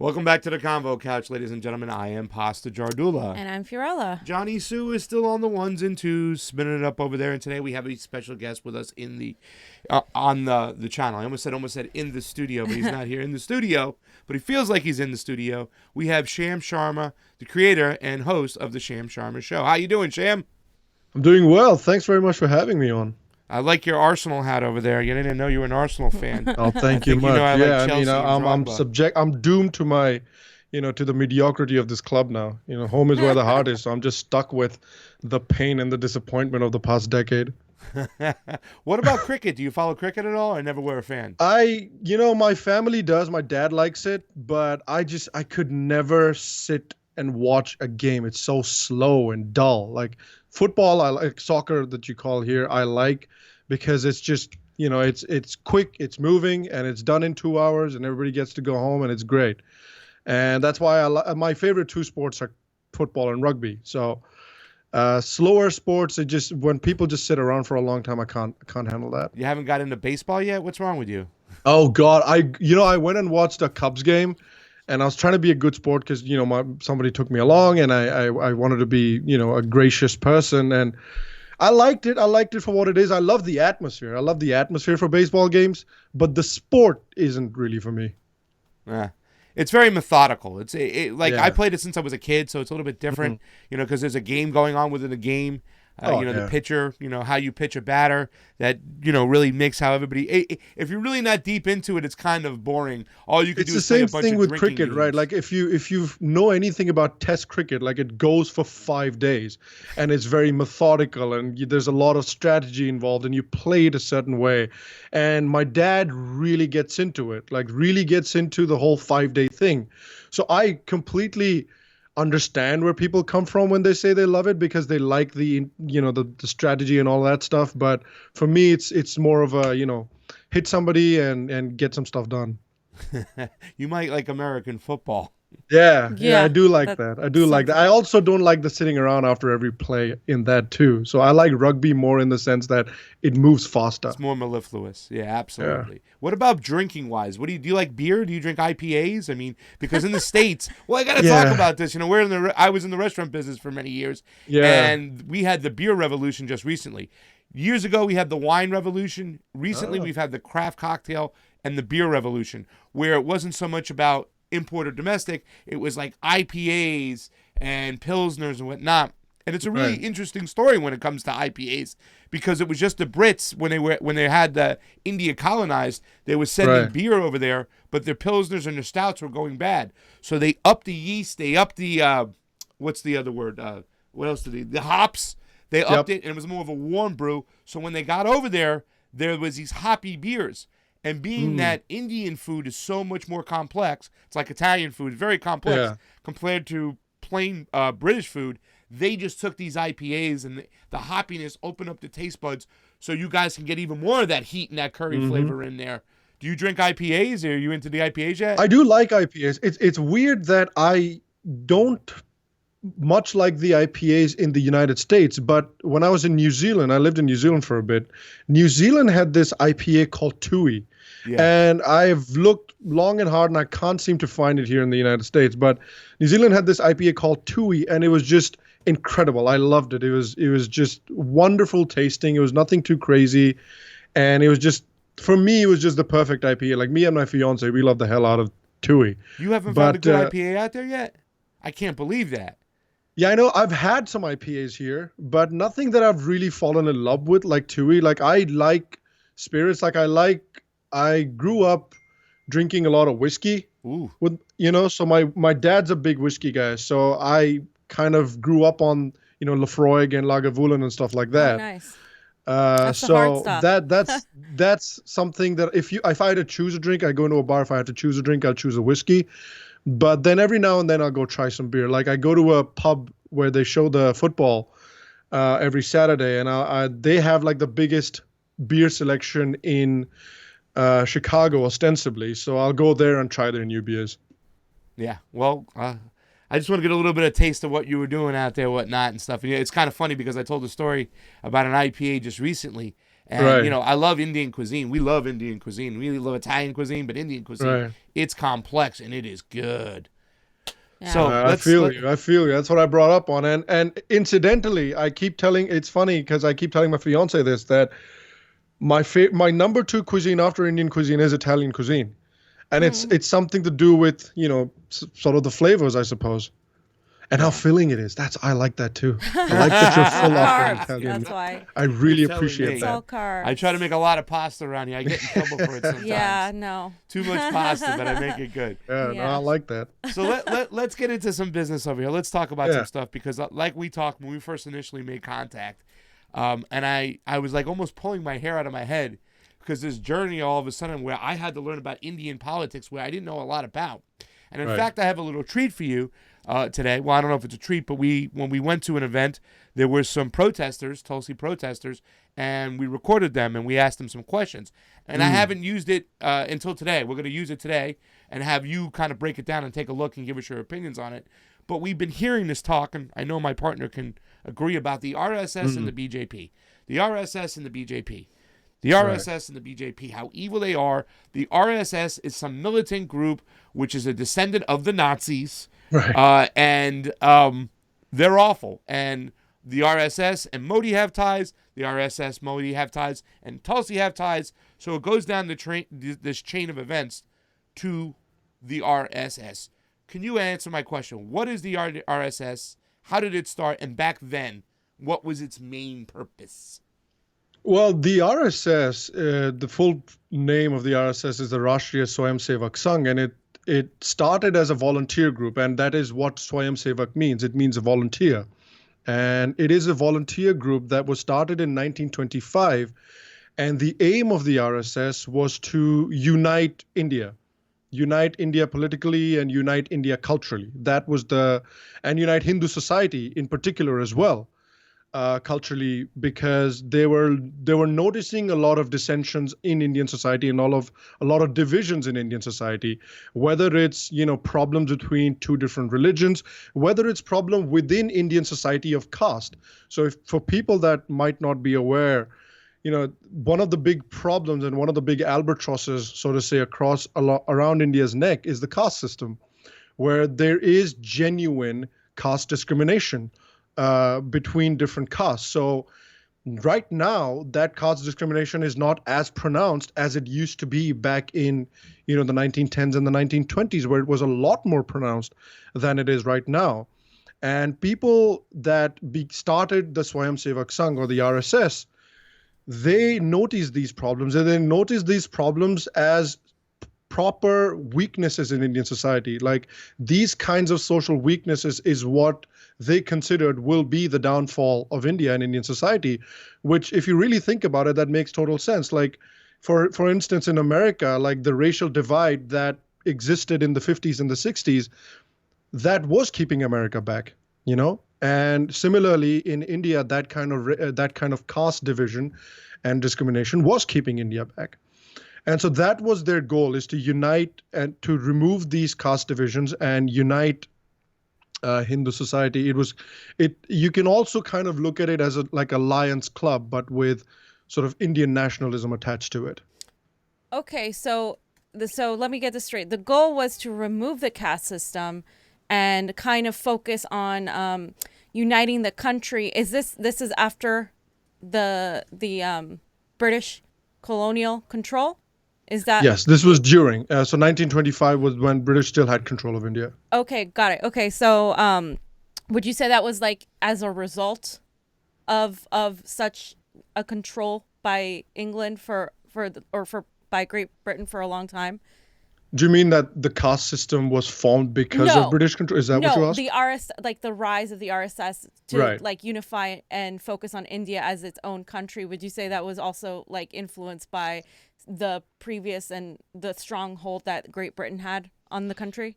Welcome back to the Convo Couch, ladies and gentlemen. I am Pasta Jardula. And I'm Fiorella. Jonny Sue is still on the ones and twos, spinning it up over there. And today we have a special guest with us in the on the channel. I almost said in the studio, but he's not here in the studio. But he feels like he's in the studio. We have Sham Sharma, the creator and host of the Sham Sharma Show. How you doing, Sham? I'm doing well. Thanks very much for having me on. I like your Arsenal hat over there. You didn't know you were an Arsenal fan. Oh, thank you much. I'm doomed to my, to the mediocrity of this club now. Home is where the heart is. So I'm just stuck with the pain and the disappointment of the past decade. What about cricket? Do you follow cricket at all? I never were a fan. My family does. My dad likes it, but I could never sit and watch a game. It's so slow and dull. Like football, I like soccer that you call here. I like because it's just, it's quick, it's moving, and it's done in 2 hours, and everybody gets to go home, and it's great. And that's why my favorite two sports are football and rugby. So slower sports, when people just sit around for a long time, I can't handle that. You haven't got into baseball yet? What's wrong with you? Oh God, I went and watched a Cubs game. And I was trying to be a good sport because, somebody took me along, and I wanted to be, a gracious person. And I liked it. I liked it for what it is. I love the atmosphere. I love the atmosphere for baseball games, but the sport isn't really for me. It's very methodical. I played it since I was a kid, so it's a little bit different, because there's a game going on within a game. The pitcher, how you pitch a batter, that, really makes how everybody, if you're really not deep into it, it's kind of boring. All you can do is play a bunch of It's the same thing with cricket, games. right? Like if you know anything about test cricket, like it goes for 5 days and it's very methodical and there's a lot of strategy involved and you play it a certain way. And my dad really gets into it, really gets into the whole 5-day thing. So I completely understand where people come from when they say they love it because they like the strategy and all that stuff, but for me it's more of a hit somebody and get some stuff done. You might like American football. Yeah, I do like that. I do like that. I also don't like the sitting around after every play in that too. So I like rugby more in the sense that it moves faster. It's more mellifluous. Yeah, absolutely. Yeah. What about drinking wise? Do you like beer? Do you drink IPAs? I mean, because in the States, I got to talk about this. I was in the restaurant business for many years, and we had the beer revolution just recently. Years ago, we had the wine revolution. Recently, we've had the craft cocktail and the beer revolution, where it wasn't so much about import or domestic, it was like IPAs and Pilsners and whatnot. And it's a really interesting story when it comes to IPAs because it was just the Brits when they had India colonized, they were sending beer over there, but their Pilsners and their stouts were going bad. So they upped the yeast, they upped the what's the other word? What else did the hops? They upped it, and it was more of a warm brew. So when they got over there was these hoppy beers. And being that Indian food is so much more complex, it's like Italian food, very complex compared to plain British food, they just took these IPAs and the hoppiness opened up the taste buds so you guys can get even more of that heat and that curry flavor in there. Do you drink IPAs? Are you into the IPAs yet? I do like IPAs. It's weird that I don't much like the IPAs in the United States, but when I was in New Zealand, I lived in New Zealand for a bit. New Zealand had this IPA called Tui. Yeah. And I've looked long and hard and I can't seem to find it here in the United States, but New Zealand had this IPA called Tui and it was just incredible. I loved it. It was just wonderful tasting. It was nothing too crazy. And it was just, for me, it was just the perfect IPA. Like me and my fiance, we love the hell out of Tui. You haven't found a good IPA out there yet? I can't believe that. Yeah, I know. I've had some IPAs here, but nothing that I've really fallen in love with like Tui. Like I like spirits. I grew up drinking a lot of whiskey. Ooh. So my dad's a big whiskey guy. So I kind of grew up on, Lafroig and Lagavulin and stuff like that. Oh, nice. That's the hard stuff. That's something that if I had to choose a drink, I go into a bar. If I had to choose a drink, I'll choose a whiskey. But then every now and then I'll go try some beer. Like I go to a pub where they show the football every Saturday, and they have like the biggest beer selection in Chicago ostensibly, so I'll go there and try their new beers. Yeah, well, I just want to get a little bit of taste of what you were doing out there, whatnot, and stuff. And it's kind of funny because I told a story about an IPA just recently. And, I love Indian cuisine. We love Indian cuisine. We really love Italian cuisine, but Indian cuisine, it's complex and it is good. Yeah. So I feel you. That's what I brought up on. And incidentally, it's funny because I keep telling my fiance this, that my number 2 cuisine after Indian cuisine is Italian cuisine. And it's something to do with, sort of the flavors, I suppose. And how filling it is. I like that too. I like that you're full after Italian. That's why. I really appreciate that. It's all carbs. I try to make a lot of pasta around here. I get in trouble for it sometimes. Yeah, no. Too much pasta, but I make it good. Yeah, no, I like that. So let's get into some business over here. Let's talk about some stuff because like we talked when we first initially made contact, and I was like almost pulling my hair out of my head because this journey all of a sudden where I had to learn about Indian politics where I didn't know a lot about. And in fact, I have a little treat for you today. Well, I don't know if it's a treat, but when we went to an event, there were some protesters, Tulsi protesters, and we recorded them and we asked them some questions. And I haven't used it until today. We're going to use it today and have you kind of break it down and take a look and give us your opinions on it. But we've been hearing this talk, and I know my partner can agree about the RSS and the BJP. The RSS and the BJP. The RSS and the BJP, how evil they are. The RSS is some militant group which is a descendant of the Nazis. And they're awful. And the RSS and Modi have ties. The RSS, Modi have ties. And Tulsi have ties. So it goes down this chain of events to the RSS. Can you answer my question? What is the RSS? How did it start? And back then, what was its main purpose? Well, the RSS, the full name of the RSS is the Rashtriya Swayamsevak Sangh, and it started as a volunteer group, and that is what Swayamsevak means. It means a volunteer. And it is a volunteer group that was started in 1925, and the aim of the RSS was to unite India politically and unite India culturally. That was and unite Hindu society in particular as well. Culturally, because they were noticing a lot of dissensions in Indian society and a lot of divisions in Indian society, whether it's problems between two different religions, whether it's problem within Indian society of caste. So for people that might not be aware, one of the big problems and one of the big albatrosses, so to say, around India's neck is the caste system, where there is genuine caste discrimination between different castes. So right now, that caste discrimination is not as pronounced as it used to be back in, the 1910s and the 1920s, where it was a lot more pronounced than it is right now. And people that started the Swayamsevak Sangh or the RSS, they noticed these problems, and they noticed these problems as proper weaknesses in Indian society. Like these kinds of social weaknesses is what they considered will be the downfall of India and Indian society, which if you really think about it, that makes total sense. Like for instance, in America, like the racial divide that existed in the 50s and the 60s, that was keeping America back, And similarly in India, that kind of caste division and discrimination was keeping India back. And so that was their goal, is to unite and to remove these caste divisions and unite Hindu society. You can also kind of look at it as like a Lions Club, but with sort of Indian nationalism attached to it. Okay, so let me get this straight. The goal was to remove the caste system and kind of focus on uniting the country. This is after the British colonial control? Is that? Yes, this was during. So 1925 was when British still had control of India. Okay, got it. Okay, so would you say that was like as a result of such a control by England by Great Britain for a long time? Do you mean that the caste system was formed because of British control? Is that what you asked? No, the rise of the RSS to like unify and focus on India as its own country. Would you say that was also like influenced by the previous and the stronghold that Great Britain had on the country?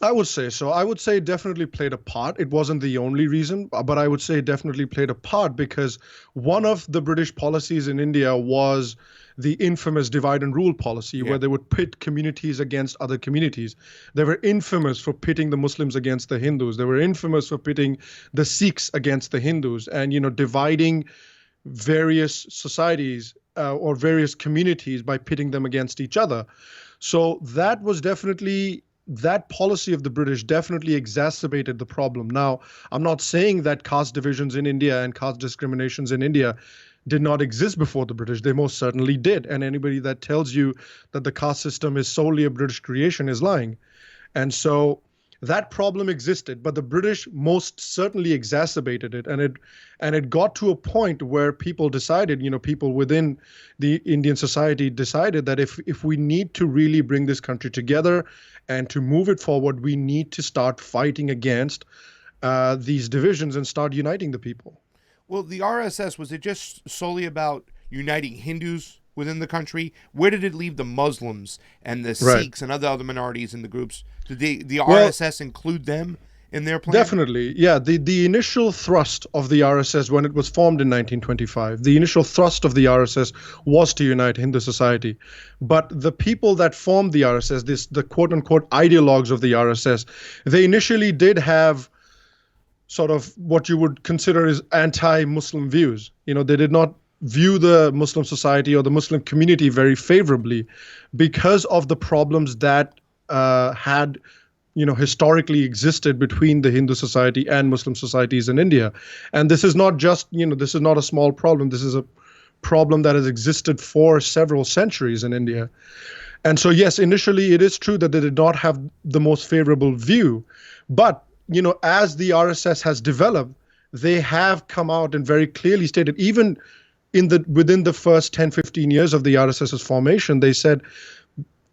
I would say so. I would say it definitely played a part. It wasn't the only reason, but I would say it definitely played a part because one of the British policies in India was the infamous divide and rule policy, where they would pit communities against other communities. They were infamous for pitting the Muslims against the Hindus. They were infamous for pitting the Sikhs against the Hindus, and dividing various societies or various communities by pitting them against each other. So that policy of the British definitely exacerbated the problem. Now, I'm not saying that caste divisions in India and caste discriminations in India did not exist before the British. They most certainly did. And anybody that tells you that the caste system is solely a British creation is lying. And so that problem existed, but the British most certainly exacerbated it. And it got to a point where people decided, people within the Indian society decided that if we need to really bring this country together and to move it forward, we need to start fighting against these divisions and start uniting the people. Well, the RSS, was it just solely about uniting Hindus within the country? Where did it leave the Muslims and the Sikhs and other minorities in the groups? Did the RSS include them in their plan? Definitely, yeah. The initial thrust of the RSS when it was formed in 1925, the initial thrust of the RSS was to unite Hindu society. But the people that formed the RSS, the quote-unquote ideologues of the RSS, they initially did have sort of what you would consider as anti-Muslim views. They did not view the Muslim society or the Muslim community very favorably because of the problems that had historically existed between the Hindu society and Muslim societies in India. And this is not just, this is not a small problem. This is a problem that has existed for several centuries in India. And so, yes, initially it is true that they did not have the most favorable view. But, as the RSS has developed, they have come out and very clearly stated, even within the first 10, 15 years of the RSS's formation, they said,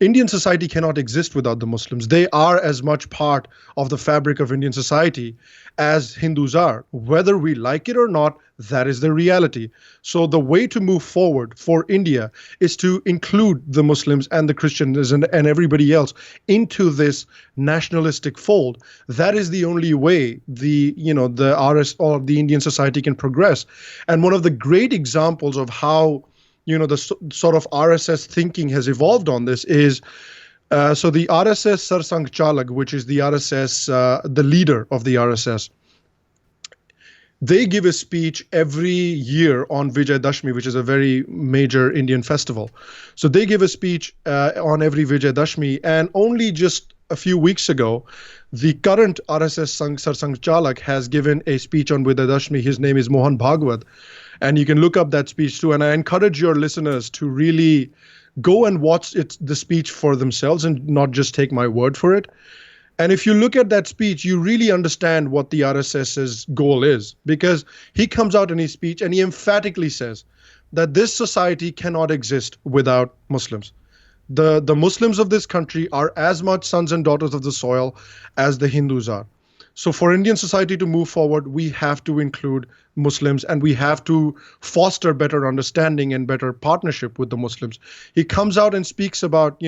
Indian society cannot exist without the Muslims. They are as much part of the fabric of Indian society as Hindus are. Whether we like it or not, that is the reality. So the way to move forward for India is to include the Muslims and the Christians and everybody else into this nationalistic fold. That is the only way the RS or the Indian society can progress. And one of the great examples of how the sort of RSS thinking has evolved on this is, so the RSS Sarsang Chalak, which is the RSS, the leader of the RSS, they give a speech every year on Vijay Dashmi, which is a very major Indian festival. So they give a speech on every Vijay Dashmi, and only just a few weeks ago, the current RSS Sarsang Chalak has given a speech on Vijay Dashmi. His name is Mohan Bhagwat. And you can look up that speech too. And I encourage your listeners to really go and watch the speech for themselves and not just take my word for it. And if you look at that speech, you really understand what the RSS's goal is, because he comes out in his speech and he emphatically says that this society cannot exist without Muslims. The Muslims of this country are as much sons and daughters of the soil as the Hindus are. So for Indian society to move forward, we have to include Muslims and we have to foster better understanding and better partnership with the Muslims. He comes out and speaks about,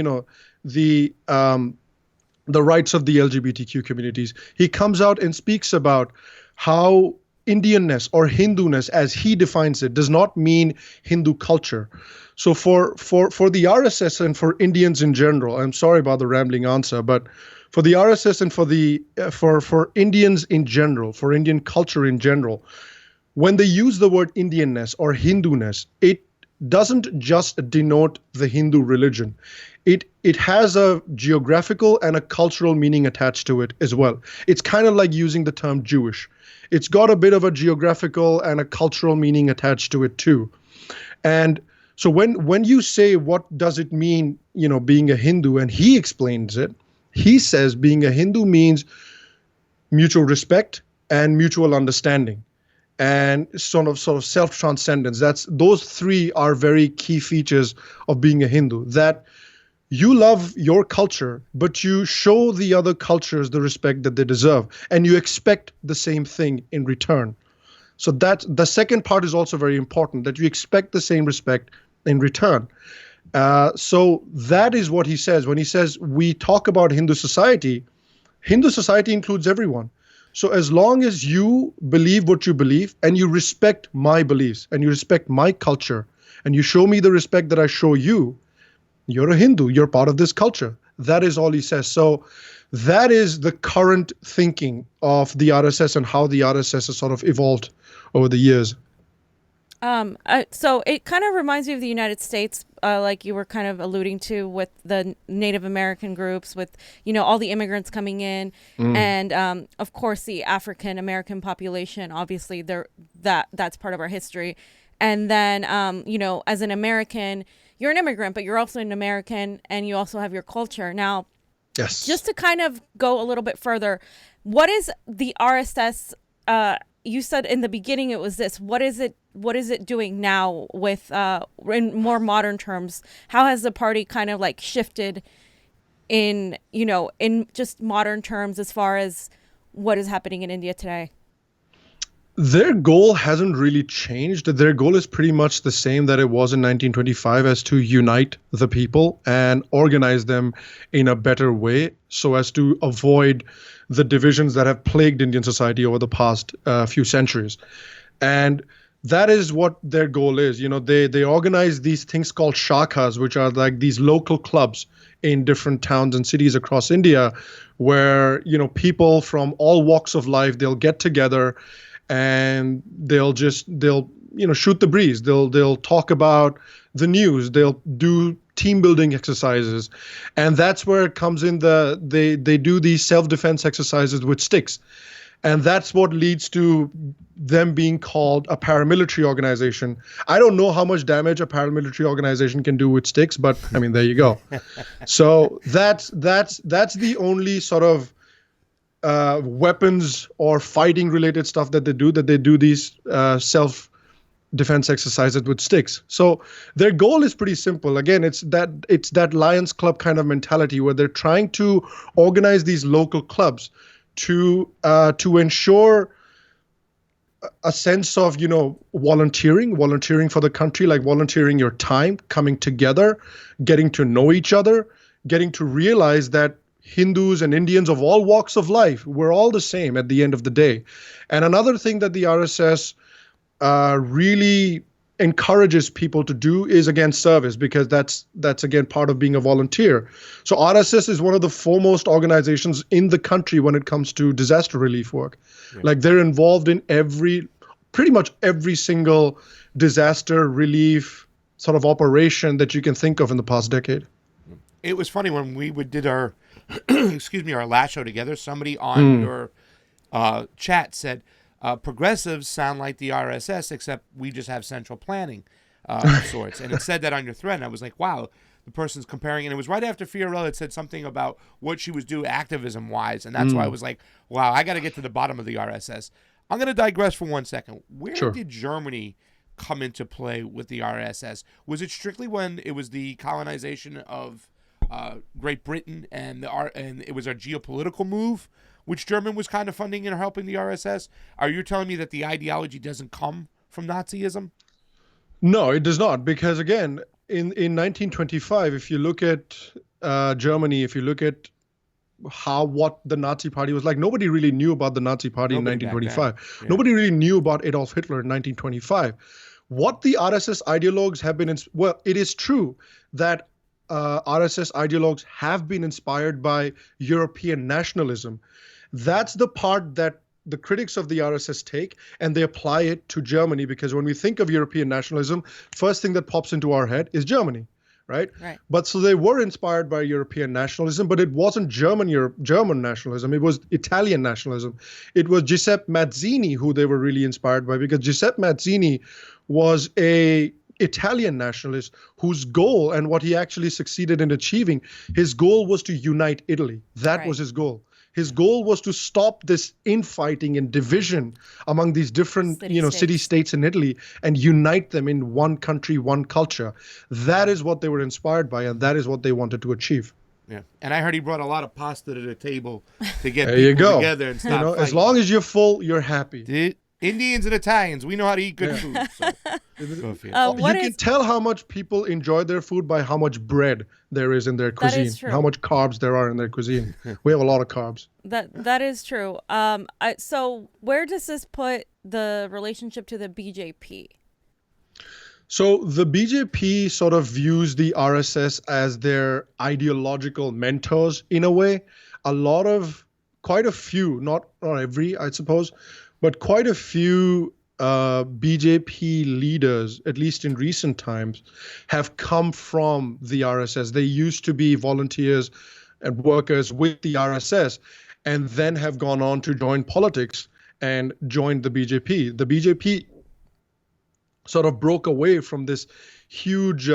the rights of the LGBTQ communities. He comes out and speaks about how Indianness or Hinduness, as he defines it, does not mean Hindu culture. So for the RSS and for Indians in general, I'm sorry about the rambling answer, but for the RSS and for Indians in general, for Indian culture in general, when they use the word Indianness or Hinduness, it doesn't just denote the Hindu religion. It has a geographical and a cultural meaning attached to it as well. It's kind of like using the term Jewish. It's got a bit of a geographical and a cultural meaning attached to it too. And so when you say what does it mean, being a Hindu, and he explains it, he says being a Hindu means mutual respect and mutual understanding and sort of self-transcendence. Those three are very key features of being a Hindu, that you love your culture, but you show the other cultures the respect that they deserve, and you expect the same thing in return. So that the second part is also very important, that you expect the same respect in return. So that is what he says. When he says we talk about Hindu society, Hindu society includes everyone. So as long as you believe what you believe and you respect my beliefs and you respect my culture and you show me the respect that I show you, you're a Hindu, you're part of this culture. That is all he says. So that is the current thinking of the RSS and how the RSS has sort of evolved over the years. So it kind of reminds me of the United States, like you were kind of alluding to with the Native American groups, with, you know, all the immigrants coming in, and of course the African American population. Obviously, that's part of our history. And then, you know, as an American, you're an immigrant, but you're also an American, and you also have your culture. Now, yes, just to kind of go a little bit further, what is the RSS? You said in the beginning it was this. What is it doing now with in more modern terms? How has the party kind of like shifted in, you know, in just modern terms as far as what is happening in India today? Their goal hasn't really changed. Their goal is pretty much the same that it was in 1925, as to unite the people and organize them in a better way so as to avoid the divisions that have plagued Indian society over the past few centuries. And that is what their goal is. You know, they organize these things called shakhas, which are like these local clubs in different towns and cities across India, where, you know, people from all walks of life, they'll get together and they'll you know, shoot the breeze. They'll talk about the news. They'll do team building exercises, and that's where it comes in. They do these self-defense exercises with sticks, and that's what leads to them being called a paramilitary organization. I don't know how much damage a paramilitary organization can do with sticks, but I mean, there you go. So that's the only sort of weapons or fighting related stuff that they do these self-defense exercises with sticks. So their goal is pretty simple. Again, it's that Lions Club kind of mentality where they're trying to organize these local clubs to ensure a sense of, you know, volunteering for the country, like volunteering your time, coming together, getting to know each other, getting to realize that Hindus and Indians of all walks of life, we're all the same at the end of the day. And another thing that the RSS really encourages people to do is, again, service, because that's again part of being a volunteer. So RSS is one of the foremost organizations in the country when it comes to disaster relief work. Yeah. Like, they're involved in pretty much every single disaster relief sort of operation that you can think of in the past decade. It was funny when we did our our last show together, somebody on your chat said, progressives sound like the RSS, except we just have central planning of sorts. And it said that on your thread, and I was like, wow, the person's comparing. And it was right after Fiorella had said something about what she was doing activism-wise, and that's why I was like, wow, I got to get to the bottom of the RSS. I'm going to digress for 1 second. Where did Germany come into play with the RSS? Was it strictly when it was the colonization of Great Britain and it was a geopolitical move, which German was kind of funding and helping the RSS? Are you telling me that the ideology doesn't come from Nazism? No, it does not, because again, in 1925, if you look at Germany, if you look at what the Nazi Party was like, nobody really knew about the Nazi Party in 1925. Yeah. Nobody really knew about Adolf Hitler in 1925. What the RSS ideologues have been, well, it is true that RSS ideologues have been inspired by European nationalism. That's the part that the critics of the RSS take, and they apply it to Germany, because when we think of European nationalism, first thing that pops into our head is Germany, right? But so they were inspired by European nationalism, but it wasn't German nationalism. It was Italian nationalism. It was Giuseppe Mazzini who they were really inspired by, because Giuseppe Mazzini was a Italian nationalist whose goal, and what he actually succeeded in achieving, his goal was to unite Italy. That was his goal. His goal was to stop this infighting and division among these different city-states in Italy and unite them in one country, one culture. That is what they were inspired by, and that is what they wanted to achieve. Yeah, and I heard he brought a lot of pasta to the table to get people together and stop fighting. As long as you're full, you're happy. Indians and Italians, we know how to eat good food. So. You can tell how much people enjoy their food by how much bread there is in their cuisine. That is true. How much carbs there are in their cuisine. We have a lot of carbs. That is true. So where does this put the relationship to the BJP? So the BJP sort of views the RSS as their ideological mentors in a way. Quite a few, not every, I suppose, but quite a few BJP leaders, at least in recent times, have come from the RSS. They used to be volunteers and workers with the RSS and then have gone on to join politics and joined the BJP. The BJP sort of broke away from this huge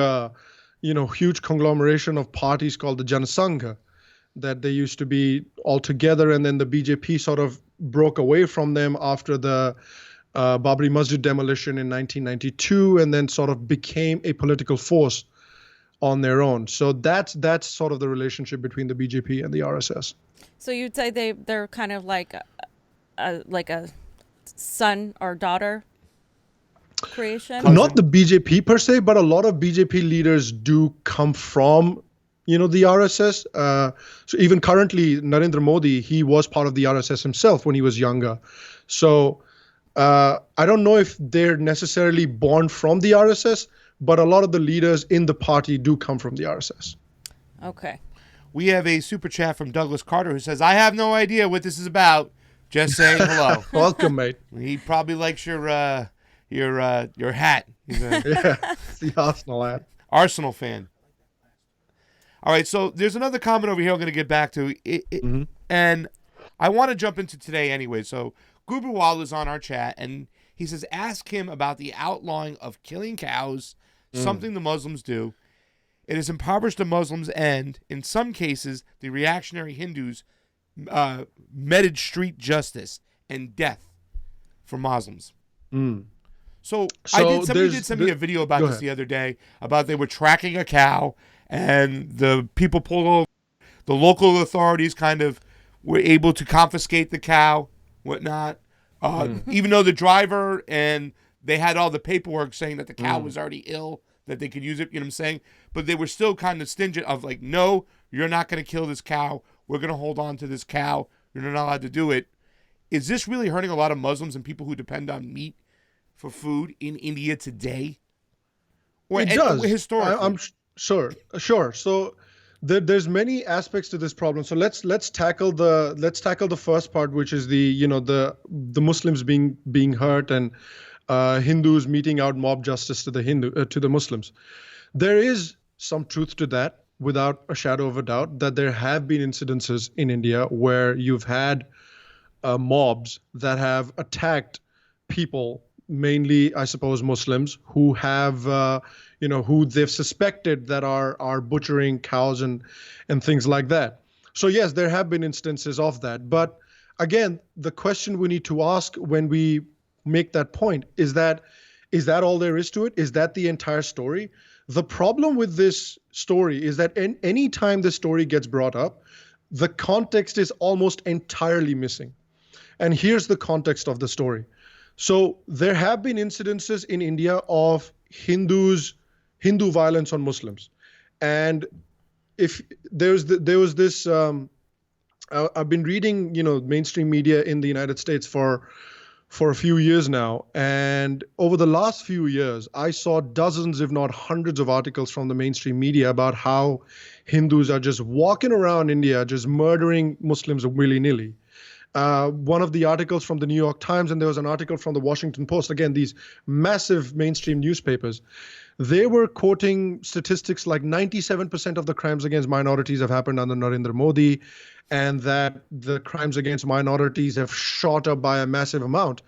conglomeration of parties called the Janasangha, that they used to be all together, and then the BJP sort of broke away from them after the Babri Masjid demolition in 1992, and then sort of became a political force on their own. So that's sort of the relationship between the BJP and the RSS. So you'd say they're kind of like a son or daughter creation? Not the BJP per se, but a lot of BJP leaders do come from the RSS. So even currently, Narendra Modi, he was part of the RSS himself when he was younger. So I don't know if they're necessarily born from the RSS, but a lot of the leaders in the party do come from the RSS. Okay. We have a super chat from Douglas Carter who says, I have no idea what this is about. Just saying hello. Welcome, mate. He probably likes your hat. He's It's the Arsenal hat. Arsenal fan. All right, so there's another comment over here I'm going to get back to. And I want to jump into today anyway. So Guberwal is on our chat, and he says, ask him about the outlawing of killing cows, something the Muslims do. It has impoverished the Muslims, and in some cases, the reactionary Hindus meted street justice and death for Muslims. So somebody did send me a video about this the other day, about they were tracking a cow, and the people pulled over. The local authorities kind of were able to confiscate the cow, whatnot. Even though the driver and they had all the paperwork saying that the cow was already ill, that they could use it, you know what I'm saying? But they were still kind of stingent of like, no, you're not going to kill this cow. We're going to hold on to this cow. You're not allowed to do it. Is this really hurting a lot of Muslims and people who depend on meat for food in India today? It does. Historically. I'm sure. So there's many aspects to this problem. So let's tackle the first part, which is the Muslims being hurt and Hindus meting out mob justice to the Muslims. There is some truth to that, without a shadow of a doubt, that there have been incidences in India where you've had mobs that have attacked people, mainly, I suppose, Muslims, who have, who they've suspected that are butchering cows and things like that. So yes, there have been instances of that. But again, the question we need to ask when we make that point is that all there is to it? Is that the entire story? The problem with this story is that any time the story gets brought up, the context is almost entirely missing. And here's the context of the story. So there have been incidences in India of Hindu violence on Muslims. And if there was this, I've been reading, mainstream media in the United States for a few years now. And over the last few years, I saw dozens, if not hundreds of articles from the mainstream media about how Hindus are just walking around India, just murdering Muslims willy-nilly. One of the articles from the New York Times, and there was an article from the Washington Post, again, these massive mainstream newspapers, they were quoting statistics like 97% of the crimes against minorities have happened under Narendra Modi, and that the crimes against minorities have shot up by a massive amount.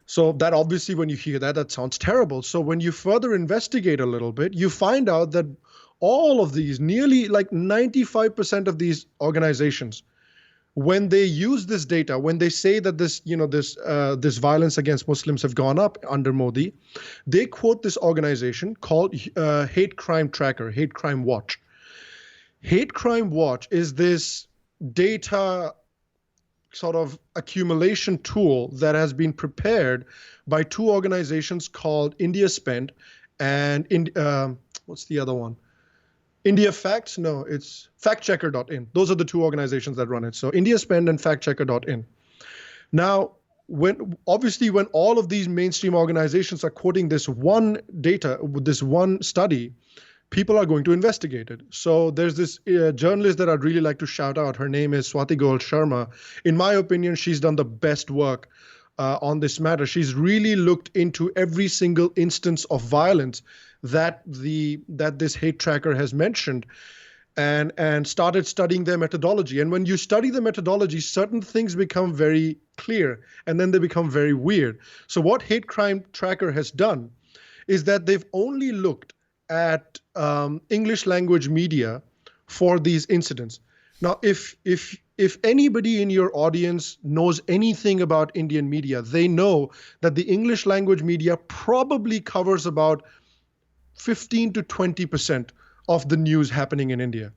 So that obviously, when you hear that sounds terrible. So when you further investigate a little bit, you find out that all of these, nearly like 95% of these organizations, when they use this data, when they say that this violence against Muslims have gone up under Modi, they quote this organization called Hate Crime Tracker, Hate Crime Watch. Hate Crime Watch is this data sort of accumulation tool that has been prepared by two organizations called India Spend and what's the other one? India Facts? No, it's factchecker.in. Those are the two organizations that run it. So India Spend and factchecker.in. Now, when all of these mainstream organizations are quoting this one data, this one study, people are going to investigate it. So there's this journalist that I'd really like to shout out. Her name is Swati Sharma. In my opinion, she's done the best work on this matter. She's really looked into every single instance of violence that this hate tracker has mentioned, and started studying their methodology. And when you study the methodology, certain things become very clear, and then they become very weird. So what Hate Crime Tracker has done is that they've only looked at English language media for these incidents. Now, if anybody in your audience knows anything about Indian media, they know that the English language media probably covers about 15 to 20% of the news happening in India.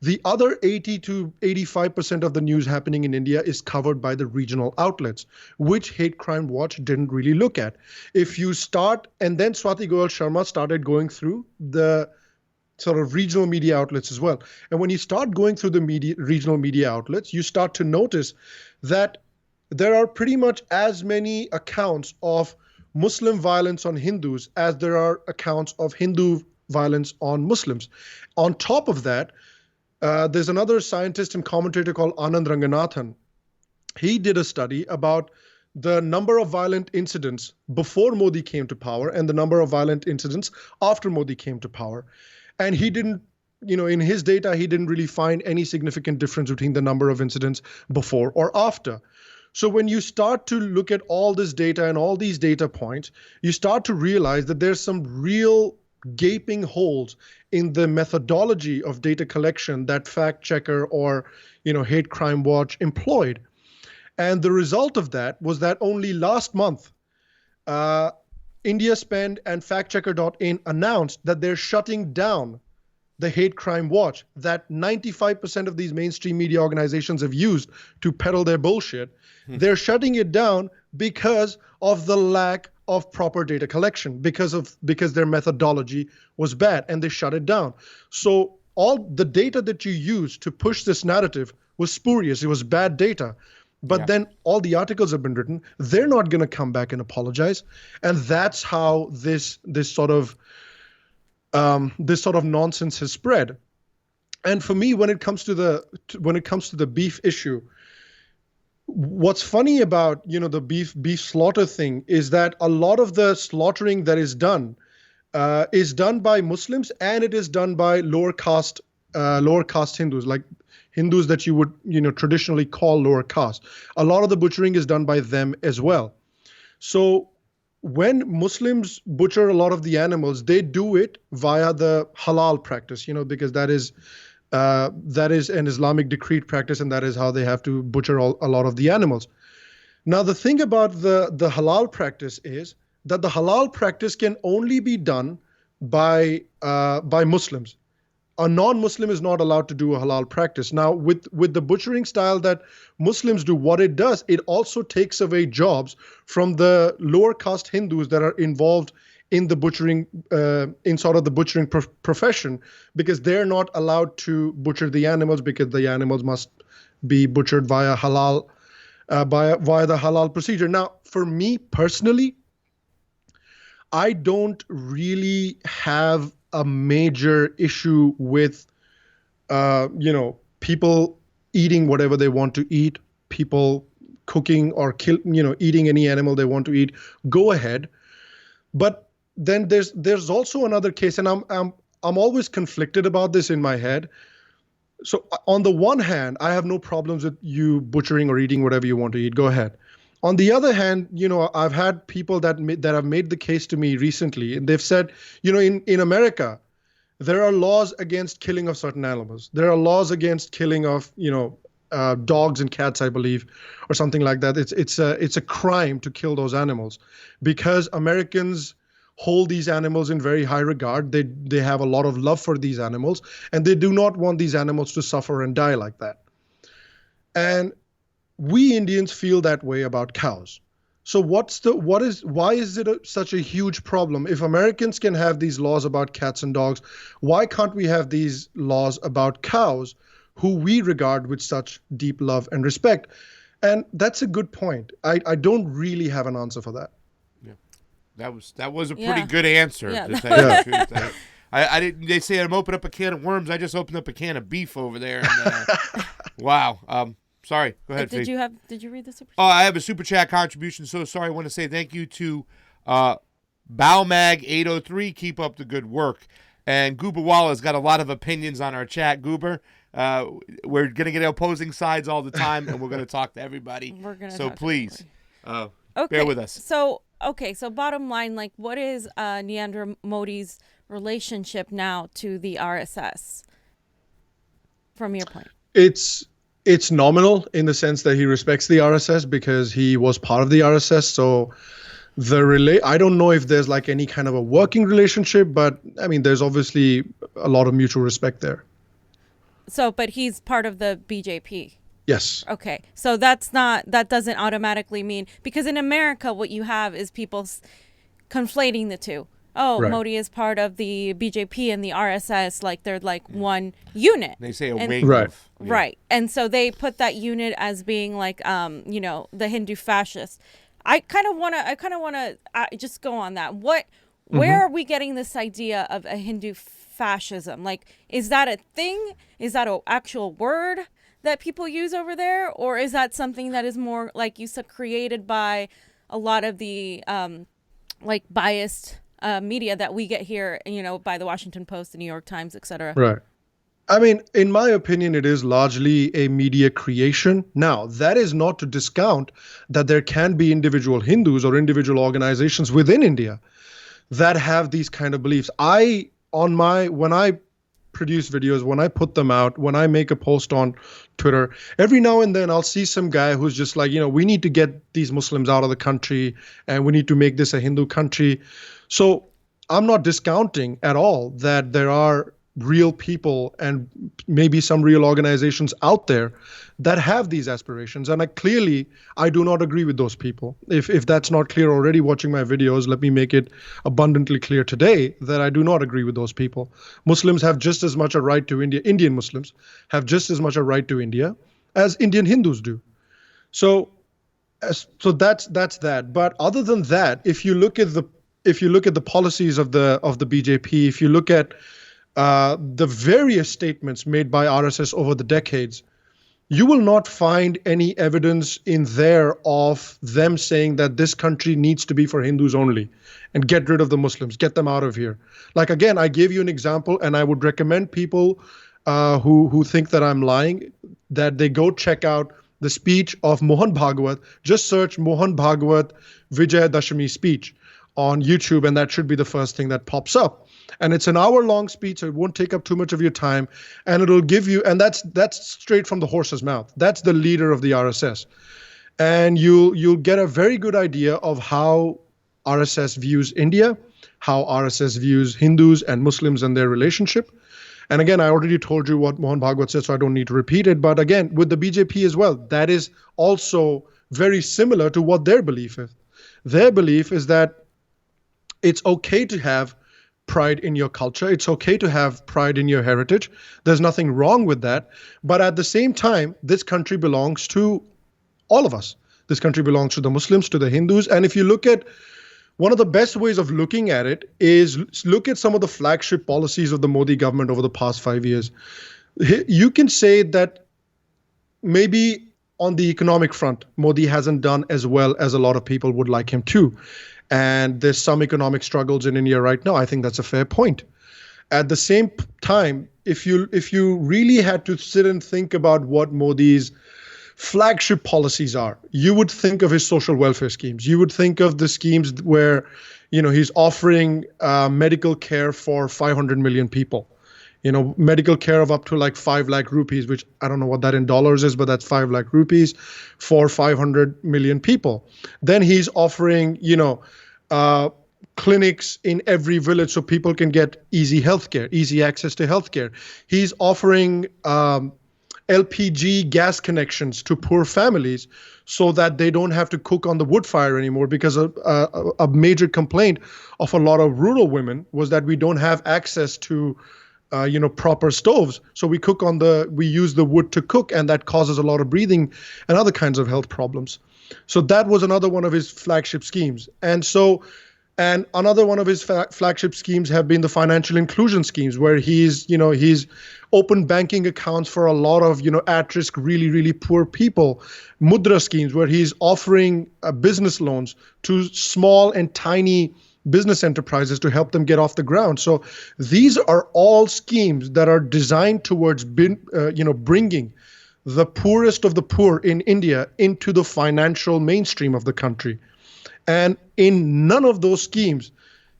The other 80 to 85% of the news happening in India is covered by the regional outlets, which Hate Crime Watch didn't really look at. If you start, and then Swati Sharma started going through the sort of regional media outlets as well. And when you start going through the regional media outlets, you start to notice that there are pretty much as many accounts of Muslim violence on Hindus as there are accounts of Hindu violence on Muslims. On top of that, there's another scientist and commentator called Anand Ranganathan. He did a study about the number of violent incidents before Modi came to power and the number of violent incidents after Modi came to power. And he didn't, in his data, he didn't really find any significant difference between the number of incidents before or after. So when you start to look at all this data and all these data points, you start to realize that there's some real gaping holes in the methodology of data collection that Fact Checker or Hate Crime Watch employed. And the result of that was that only last month, India Spend and factchecker.in announced that they're shutting down the Hate Crime Watch that 95% of these mainstream media organizations have used to peddle their bullshit. They're shutting it down because of the lack of proper data collection, because their methodology was bad, and they shut it down. So all the data that you used to push this narrative was spurious. It was bad data. But then all the articles have been written. They're not going to come back and apologize, and that's how this sort of nonsense has spread. And for me, when it comes to the beef issue, what's funny about the beef slaughter thing is that a lot of the slaughtering that is done by Muslims, and it is done by lower caste Hindus, like Hindus that you would traditionally call lower caste. A lot of the butchering is done by them as well. So when Muslims butcher a lot of the animals, they do it via the halal practice, because that is an Islamic decreed practice, and that is how they have to butcher a lot of the animals. Now, the thing about the halal practice is that the halal practice can only be done by Muslims. A non-Muslim is not allowed to do a halal practice. Now, with the butchering style that Muslims do, what it does, it also takes away jobs from the lower caste Hindus that are involved in the butchering, profession, because they're not allowed to butcher the animals, because the animals must be butchered via halal, via the halal procedure. Now, for me personally, I don't really have a major issue with, people eating whatever they want to eat, people cooking or eating any animal they want to eat. Go ahead, but then there's also another case, and I'm always conflicted about this in my head. So on the one hand, I have no problems with you butchering or eating whatever you want to eat. Go ahead. On the other hand, I've had people that have made the case to me recently, and they've said, in America, there are laws against killing of certain animals. There are laws against killing of, dogs and cats, I believe, or something like that. It's a crime to kill those animals, because Americans hold these animals in very high regard. They have a lot of love for these animals, and they do not want these animals to suffer and die like that. And we Indians feel that way about cows. So why is it such a huge problem? If Americans can have these laws about cats and dogs, why can't we have these laws about cows who we regard with such deep love and respect? And that's a good point. I don't really have an answer for that. Yeah, that was a pretty good answer. Yeah. To tell you the truth. I didn't. They say I'm opening up a can of worms. I just opened up a can of beef over there. And, wow. Sorry. Go ahead. Did you read the super chat? Oh, I have a super chat contribution. So sorry. I want to say thank you to Baumag803. Keep up the good work. And Goober Walla's got a lot of opinions on our chat. Goober, we're gonna get opposing sides all the time, and we're gonna talk to everybody. So please, bear with us. So bottom line, like, what is Narendra Modi's relationship now to the RSS? From your point, it's nominal in the sense that he respects the RSS because he was part of the RSS. So I don't know if there's like any kind of a working relationship, but I mean, there's obviously a lot of mutual respect there. So, but he's part of the BJP. Yes. Okay. So that doesn't automatically mean, because in America, what you have is people conflating the two. Oh, right. Modi is part of the BJP and the RSS, like they're like one unit. They say a wing. Right. Right. And so they put that unit as being like, the Hindu fascist. I kind of want to just go on that. Where are we getting this idea of a Hindu fascism? Like, is that a thing? Is that an actual word that people use over there? Or is that something that is more, like you said, created by a lot of the biased media that we get here, by the Washington Post, the New York Times, etc. Right. I mean, in my opinion, it is largely a media creation. Now, that is not to discount that there can be individual Hindus or individual organizations within India that have these kind of beliefs. When I produce videos, when I put them out, when I make a post on Twitter, every now and then I'll see some guy who's just like, we need to get these Muslims out of the country and we need to make this a Hindu country. So I'm not discounting at all that there are real people and maybe some real organizations out there that have these aspirations. And I do not agree with those people. If that's not clear already watching my videos, let me make it abundantly clear today that I do not agree with those people. Muslims have just as much a right to India. Indian Muslims have just as much a right to India as Indian Hindus do. So that's that. But other than that, if you look at the policies of the BJP, if you look at the various statements made by RSS over the decades, you will not find any evidence in there of them saying that this country needs to be for Hindus only and get rid of the Muslims, get them out of here. Like, again, I gave you an example, and I would recommend people who think that I'm lying, that they go check out the speech of Mohan Bhagwat. Just search Mohan Bhagwat Vijay Dashami speech on YouTube, and that should be the first thing that pops up. And it's an hour-long speech, so it won't take up too much of your time, and it'll give you, and that's straight from the horse's mouth. That's the leader of the RSS, and you'll get a very good idea of how RSS views India, how RSS views Hindus and Muslims and their relationship. And again, I already told you what Mohan Bhagwat said, so I don't need to repeat it. But again, with the BJP as well, that is also very similar to what their belief is. Their belief is that it's okay to have pride in your culture. It's okay to have pride in your heritage. There's nothing wrong with that. But at the same time, this country belongs to all of us. This country belongs to the Muslims, to the Hindus. And if you look at one of the best ways of looking at it is look at some of the flagship policies of the Modi government over the past 5 years. You can say that maybe on the economic front, Modi hasn't done as well as a lot of people would like him to. And there's some economic struggles in India right now. I think that's a fair point. At the same time, if you really had to sit and think about what Modi's flagship policies are, you would think of his social welfare schemes. You would think of the schemes where, he's offering medical care for 500 million people. Medical care of up to like 5 lakh rupees, which I don't know what that in dollars is, but that's 5 lakh rupees for 500 million people. Then he's offering, clinics in every village so people can get easy healthcare, easy access to healthcare. He's offering LPG gas connections to poor families so that they don't have to cook on the wood fire anymore, because a major complaint of a lot of rural women was that we don't have access to proper stoves. So we use the wood to cook, and that causes a lot of breathing and other kinds of health problems. So that was another one of his flagship schemes. And another one of his flagship schemes have been the financial inclusion schemes, where he's opened banking accounts for a lot of, at-risk, really, really poor people. Mudra schemes, where he's offering business loans to small and tiny business enterprises to help them get off the ground. So these are all schemes that are designed towards bringing the poorest of the poor in India into the financial mainstream of the country. And in none of those schemes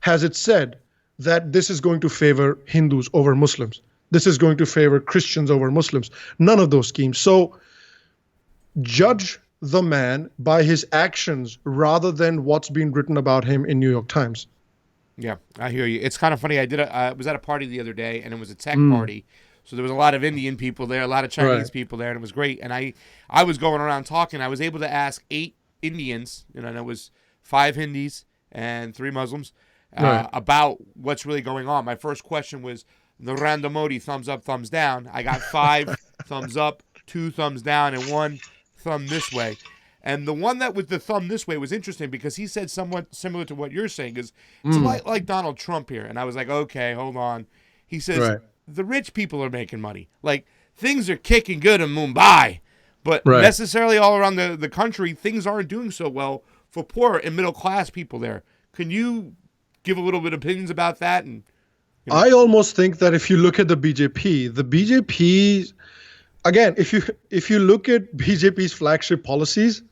has it said that this is going to favor Hindus over Muslims. This is going to favor Christians over Muslims. None of those schemes. So judge the man by his actions rather than what's been written about him in New York Times. Yeah, I hear you. It's kind of funny. I was at a party the other day, and it was a tech party. So there was a lot of Indian people there, a lot of Chinese people there, and it was great. And I was going around talking. I was able to ask 8 Indians, and it was 5 Hindis and 3 Muslims, about what's really going on. My first question was, Narendra Modi, thumbs up, thumbs down. I got 5 thumbs up, 2 thumbs down, and 1 thumb this way. And the one that was the thumb this way was interesting because he said somewhat similar to what you're saying, is it's like Donald Trump here. And I was like, okay, hold on. He says, the rich people are making money. Like, things are kicking good in Mumbai, but necessarily all around the country, things aren't doing so well for poor and middle class people there. Can you give a little bit of opinions about that? And I almost think that if you look at the BJP, again, if you look at BJP's flagship policies,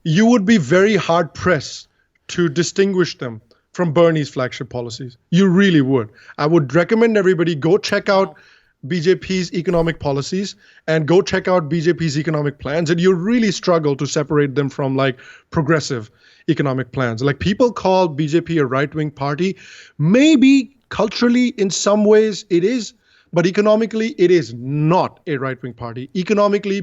you would be very hard pressed to distinguish them from Bernie's flagship policies. You really would. I would recommend everybody go check out BJP's economic policies and go check out BJP's economic plans, and you really struggle to separate them from like progressive economic plans. Like, people call BJP a right-wing party. Maybe culturally in some ways it is, but economically it is not a right-wing party. Economically,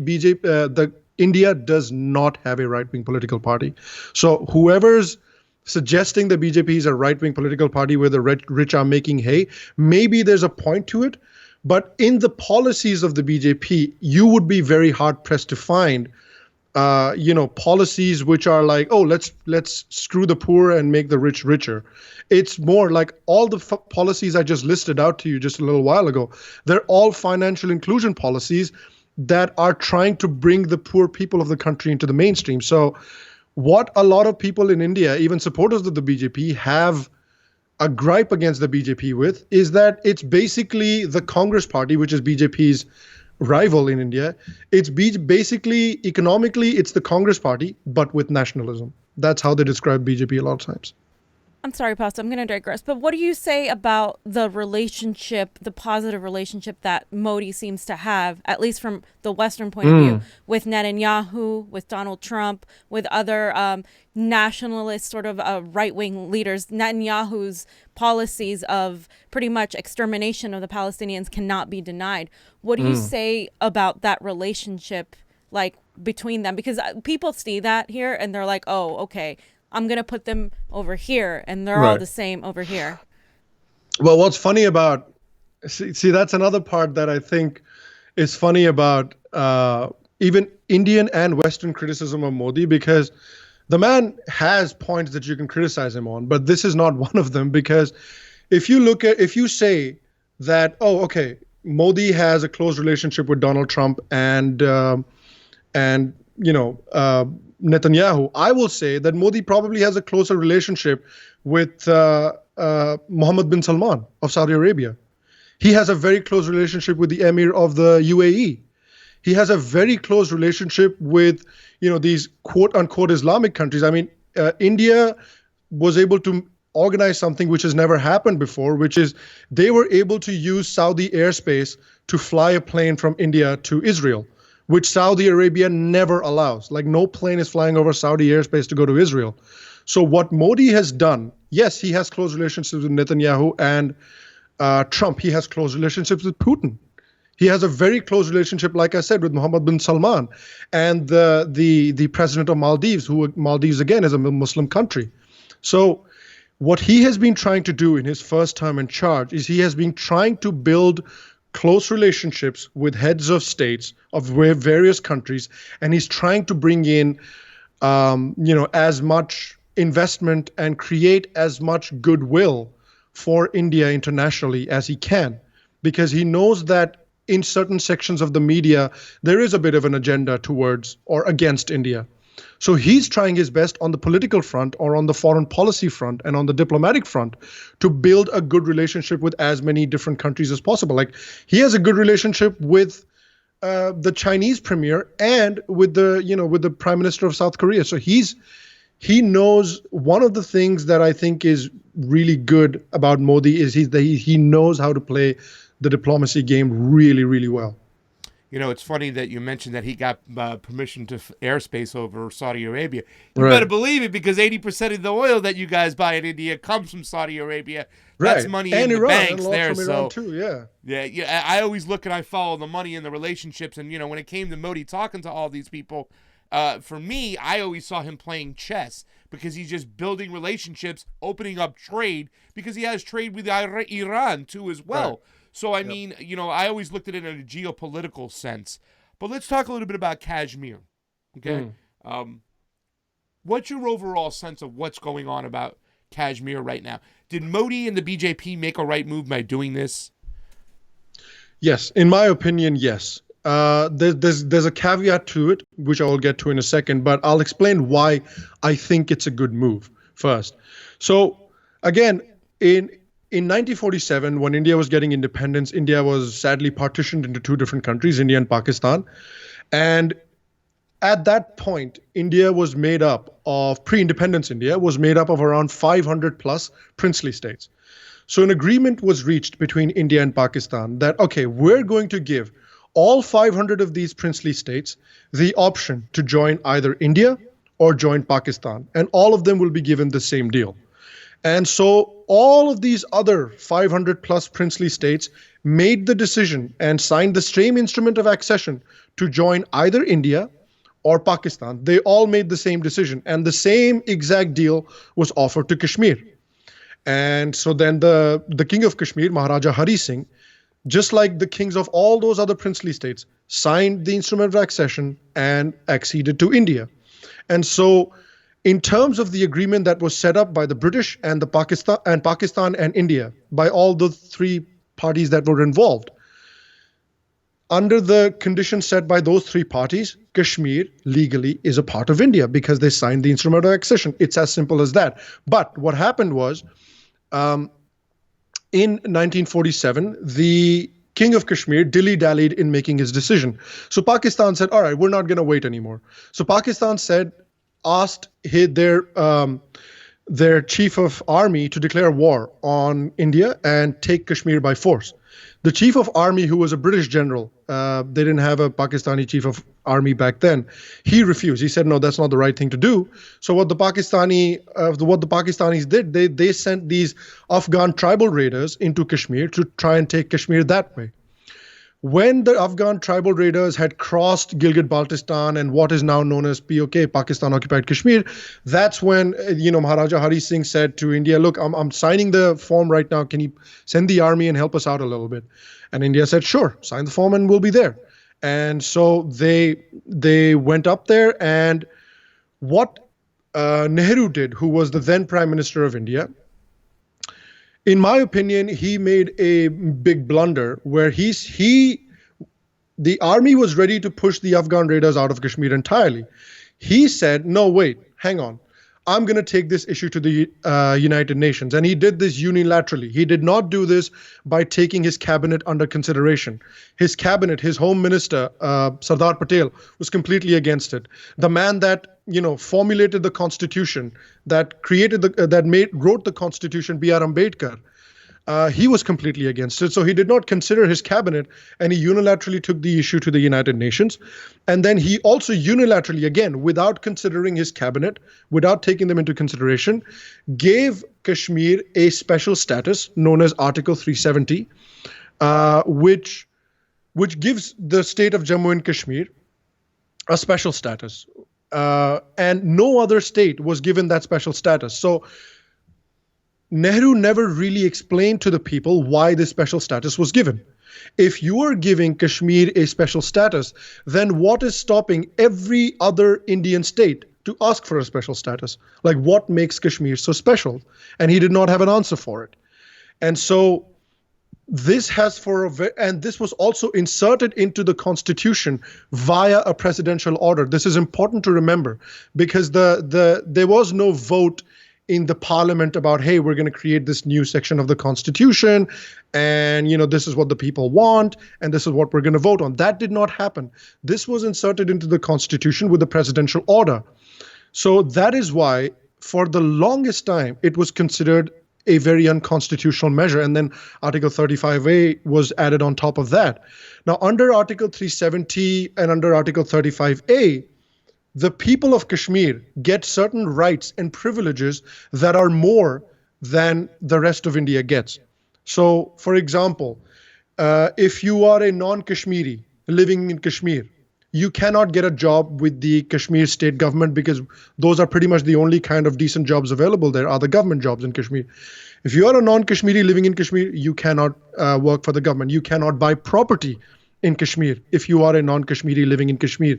India does not have a right-wing political party. So whoever's suggesting that BJP is a right-wing political party where the rich are making hay, maybe there's a point to it. But in the policies of the BJP, you would be very hard pressed to find, policies which are like, oh, let's screw the poor and make the rich richer. It's more like all the policies I just listed out to you just a little while ago. They're all financial inclusion policies that are trying to bring the poor people of the country into the mainstream. So what a lot of people in India, even supporters of the BJP, have a gripe against the BJP with is that it's basically the Congress party, which is BJP's rival in India. It's basically, economically, it's the Congress party, but with nationalism. That's how they describe BJP a lot of times. I'm sorry, Pasta, I'm going to digress. But what do you say about the relationship, the positive relationship that Modi seems to have, at least from the Western point of view, with Netanyahu, with Donald Trump, with other nationalist sort of right-wing leaders? Netanyahu's policies of pretty much extermination of the Palestinians cannot be denied. What do you say about that relationship, like, between them? Because people see that here and they're like, oh, okay, I'm going to put them over here, and they're all the same over here. Well, what's funny about, see, that's another part that I think is funny about even Indian and Western criticism of Modi, because the man has points that you can criticize him on, but this is not one of them. Because if you say that, oh, okay, Modi has a close relationship with Donald Trump and Netanyahu, I will say that Modi probably has a closer relationship with Mohammed bin Salman of Saudi Arabia. He has a very close relationship with the Emir of the UAE. He has a very close relationship with, these quote unquote Islamic countries. I mean, India was able to organize something which has never happened before, which is they were able to use Saudi airspace to fly a plane from India to Israel, which Saudi Arabia never allows. Like, no plane is flying over Saudi airspace to go to Israel. So what Modi has done, yes, he has close relationships with Netanyahu and Trump. He has close relationships with Putin. He has a very close relationship, like I said, with Mohammed bin Salman and the president of Maldives, who Maldives again is a Muslim country. So what he has been trying to do in his first time in charge is he has been trying to build close relationships with heads of states of various countries, and he's trying to bring in, as much investment and create as much goodwill for India internationally as he can, because he knows that in certain sections of the media, there is a bit of an agenda towards or against India. So he's trying his best on the political front or on the foreign policy front and on the diplomatic front to build a good relationship with as many different countries as possible. Like, he has a good relationship with the Chinese premier and with the prime minister of South Korea. So he knows. One of the things that I think is really good about Modi is he knows how to play the diplomacy game really, really well. You know, it's funny that you mentioned that he got permission to airspace over Saudi Arabia. You Right. better believe it, because 80% of the oil that you guys buy in India comes from Saudi Arabia. That's Right. money and in Iran, the banks and a lot there. from So Iran too, yeah. yeah. I always look and I follow the money and the relationships. And, when it came to Modi talking to all these people, for me, I always saw him playing chess, because he's just building relationships, opening up trade, because he has trade with Iran too as well. Right. So, I mean, I always looked at it in a geopolitical sense. But let's talk a little bit about Kashmir, okay? What's your overall sense of what's going on about Kashmir right now? Did Modi and the BJP make a right move by doing this? Yes, in my opinion, yes. There's a caveat to it, which I will get to in a second, but I'll explain why I think it's a good move first. So, again, in 1947, when India was getting independence, India was sadly partitioned into two different countries, India and Pakistan. And at that point, India was made up of, pre-independence India was made up of around 500 plus princely states. So an agreement was reached between India and Pakistan that, okay, we're going to give all 500 of these princely states the option to join either India or join Pakistan. And all of them will be given the same deal. And so all of these other 500 plus princely states made the decision and signed the same instrument of accession to join either India or Pakistan. They all made the same decision, and the same exact deal was offered to Kashmir. And so then the king of Kashmir, Maharaja Hari Singh, just like the kings of all those other princely states, signed the instrument of accession and acceded to India. And so in terms of the agreement that was set up by the British and Pakistan and India, by all the three parties that were involved, under the conditions set by those three parties, Kashmir legally is a part of India because they signed the instrument of accession. It's as simple as that. But what happened was, in 1947, the king of Kashmir dilly-dallied in making his decision. So Pakistan said, all right, we're not going to wait anymore. So Pakistan asked their chief of army to declare war on India and take Kashmir by force. The chief of army, who was a British general, they didn't have a Pakistani chief of army back then. He refused. He said, no, that's not the right thing to do. So what the Pakistanis did, they sent these Afghan tribal raiders into Kashmir to try and take Kashmir that way. When the Afghan tribal raiders had crossed Gilgit-Baltistan and what is now known as POK, Pakistan Occupied Kashmir, that's when Maharaja Hari Singh said to India, look, I'm signing the form right now. Can you send the army and help us out a little bit? And India said, sure, sign the form and we'll be there. And so they went up there, and what Nehru did, who was the then Prime Minister of India, in my opinion, he made a big blunder where the army was ready to push the Afghan raiders out of Kashmir entirely. He said, no, wait, hang on. I'm going to take this issue to the United Nations. And he did this unilaterally. He did not do this by taking his cabinet under consideration. His cabinet, his home minister, Sardar Patel, was completely against it. The man that formulated the constitution, that wrote the constitution, B.R. Ambedkar, he was completely against it. So he did not consider his cabinet, and he unilaterally took the issue to the United Nations. And then he also unilaterally, again, without considering his cabinet, without taking them into consideration, gave Kashmir a special status known as Article 370, which which gives the state of Jammu and Kashmir a special status. And no other state was given that special status. So Nehru never really explained to the people why this special status was given. If you are giving Kashmir a special status, then what is stopping every other Indian state to ask for a special status? Like, what makes Kashmir so special? And he did not have an answer for it. And so this and this was also inserted into the constitution via a presidential order. This is important to remember, because there was no vote in the parliament about, hey, we're going to create this new section of the constitution, and this is what the people want, and this is what we're going to vote on. That did not happen. This was inserted into the constitution with a presidential order. So that is why for the longest time it was considered a very unconstitutional measure, and then Article 35A was added on top of that. Now, under Article 370 and under Article 35A, the people of Kashmir get certain rights and privileges that are more than the rest of India gets. So, for example, if you are a non-Kashmiri living in Kashmir, you cannot get a job with the Kashmir state government, because those are pretty much the only kind of decent jobs available there are the government jobs in Kashmir. If you are a non-Kashmiri living in Kashmir, you cannot work for the government. You cannot buy property in Kashmir if you are a non-Kashmiri living in Kashmir.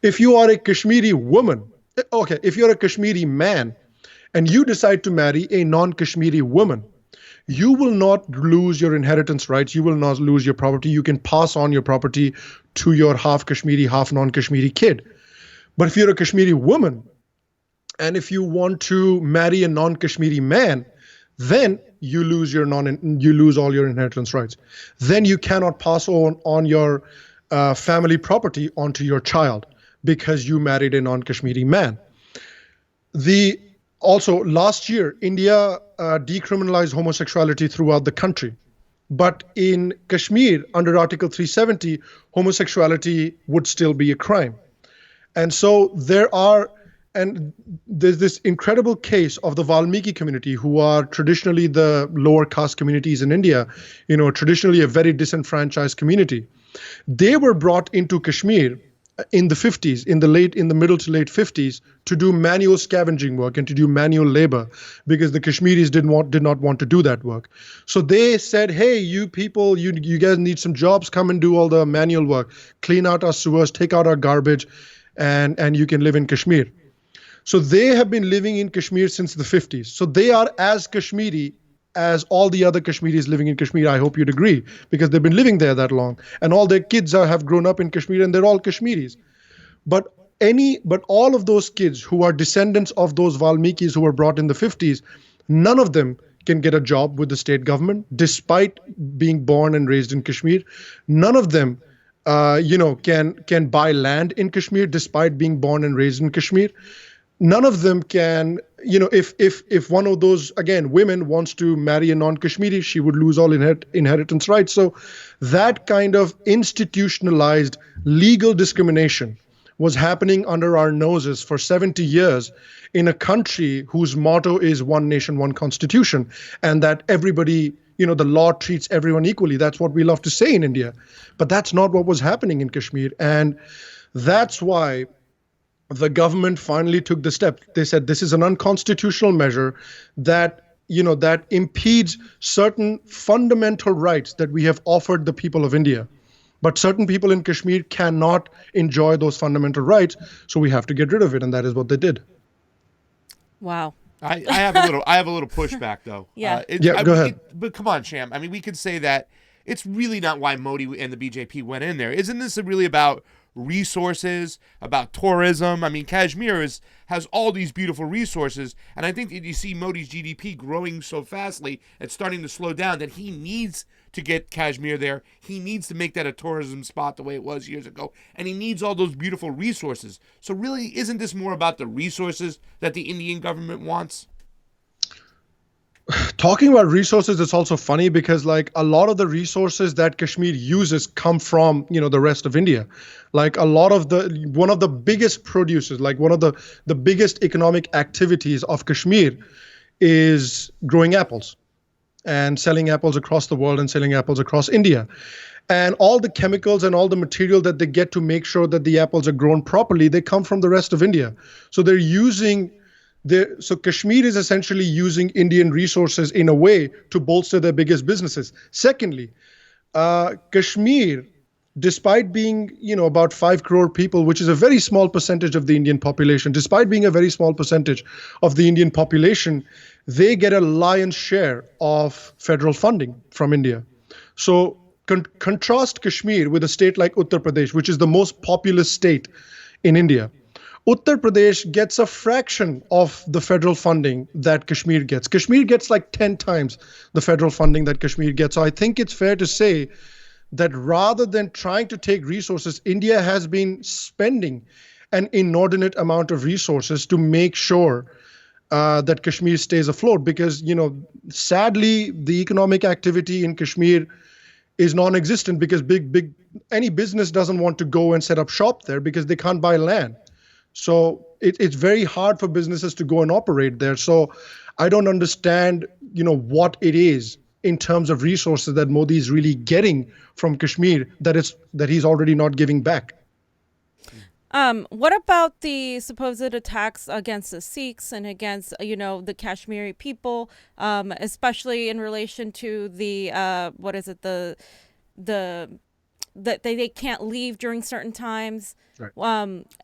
If you are a Kashmiri woman, if you're a Kashmiri man and you decide to marry a non-Kashmiri woman, you will not lose your inheritance rights. You will not lose your property. You can pass on your property to your half Kashmiri, half non-Kashmiri kid. But if you're a Kashmiri woman, and if you want to marry a non-Kashmiri man, then you lose all your inheritance rights. Then you cannot pass on your family property onto your child because you married a non-Kashmiri man. Also, last year, India decriminalized homosexuality throughout the country. But in Kashmir, under Article 370, homosexuality would still be a crime. And so there's this incredible case of the Valmiki community, who are traditionally the lower caste communities in India, traditionally a very disenfranchised community. They were brought into Kashmir in the 50s, in the middle to late 50s, to do manual scavenging work and to do manual labor, because the Kashmiris did not want to do that work. So they said, hey, you people, you guys need some jobs, come and do all the manual work, clean out our sewers, take out our garbage, and you can live in Kashmir. So they have been living in Kashmir since the 50s. So they are as Kashmiri as all the other Kashmiris living in Kashmir. I hope you'd agree, because they've been living there that long, and all their kids have grown up in Kashmir, and they're all Kashmiris. But all of those kids who are descendants of those Valmikis who were brought in the 50s, none of them can get a job with the state government despite being born and raised in Kashmir. None of them can buy land in Kashmir despite being born and raised in Kashmir. None of them can, if one of those, again, women wants to marry a non-Kashmiri, she would lose all inheritance rights. So that kind of institutionalized legal discrimination was happening under our noses for 70 years in a country whose motto is one nation, one constitution, and that everybody, the law treats everyone equally. That's what we love to say in India. But that's not what was happening in Kashmir. And that's why the government finally took the step. They said this is an unconstitutional measure that impedes certain fundamental rights that we have offered the people of India. But certain people in Kashmir cannot enjoy those fundamental rights, so we have to get rid of it, and that is what they did. Wow. I have a little pushback though. Yeah. Go ahead. But come on, Sham. I mean, we could say that it's really not why Modi and the BJP went in there. Isn't this really about resources, about tourism? I mean, Kashmir has all these beautiful resources, and I think that you see Modi's GDP growing so fastly, it's starting to slow down, that he needs to get Kashmir there. He needs to make that a tourism spot the way it was years ago, and he needs all those beautiful resources. So really, isn't this more about the resources that the Indian government wants? Talking about resources, it's also funny because a lot of the resources that Kashmir uses come from, the rest of India. Like one of the biggest producers, like one of the biggest economic activities of Kashmir is growing apples. and selling apples across the world and selling apples across India. And all the chemicals and all the material that they get to make sure that the apples are grown properly, they come from the rest of India. So they're using so Kashmir is essentially using Indian resources in a way to bolster their biggest businesses. Secondly, Kashmir, despite being, about 5 crore people, which is a very small percentage of the Indian population, despite being a very small percentage of the Indian population, they get a lion's share of federal funding from India. So contrast Kashmir with a state like Uttar Pradesh, which is the most populous state in India. Uttar Pradesh gets a fraction of the federal funding that Kashmir gets. Kashmir gets like 10 times the federal funding that Kashmir gets. So I think it's fair to say that rather than trying to take resources, India has been spending an inordinate amount of resources to make sure that Kashmir stays afloat. Because, sadly, the economic activity in Kashmir is non-existent because any business doesn't want to go and set up shop there because they can't buy land. So it's very hard for businesses to go and operate there. So I don't understand, what it is in terms of resources that Modi is really getting from Kashmir that he's already not giving back. What about the supposed attacks against the Sikhs and against, the Kashmiri people, especially in relation to the that they can't leave during certain times, right.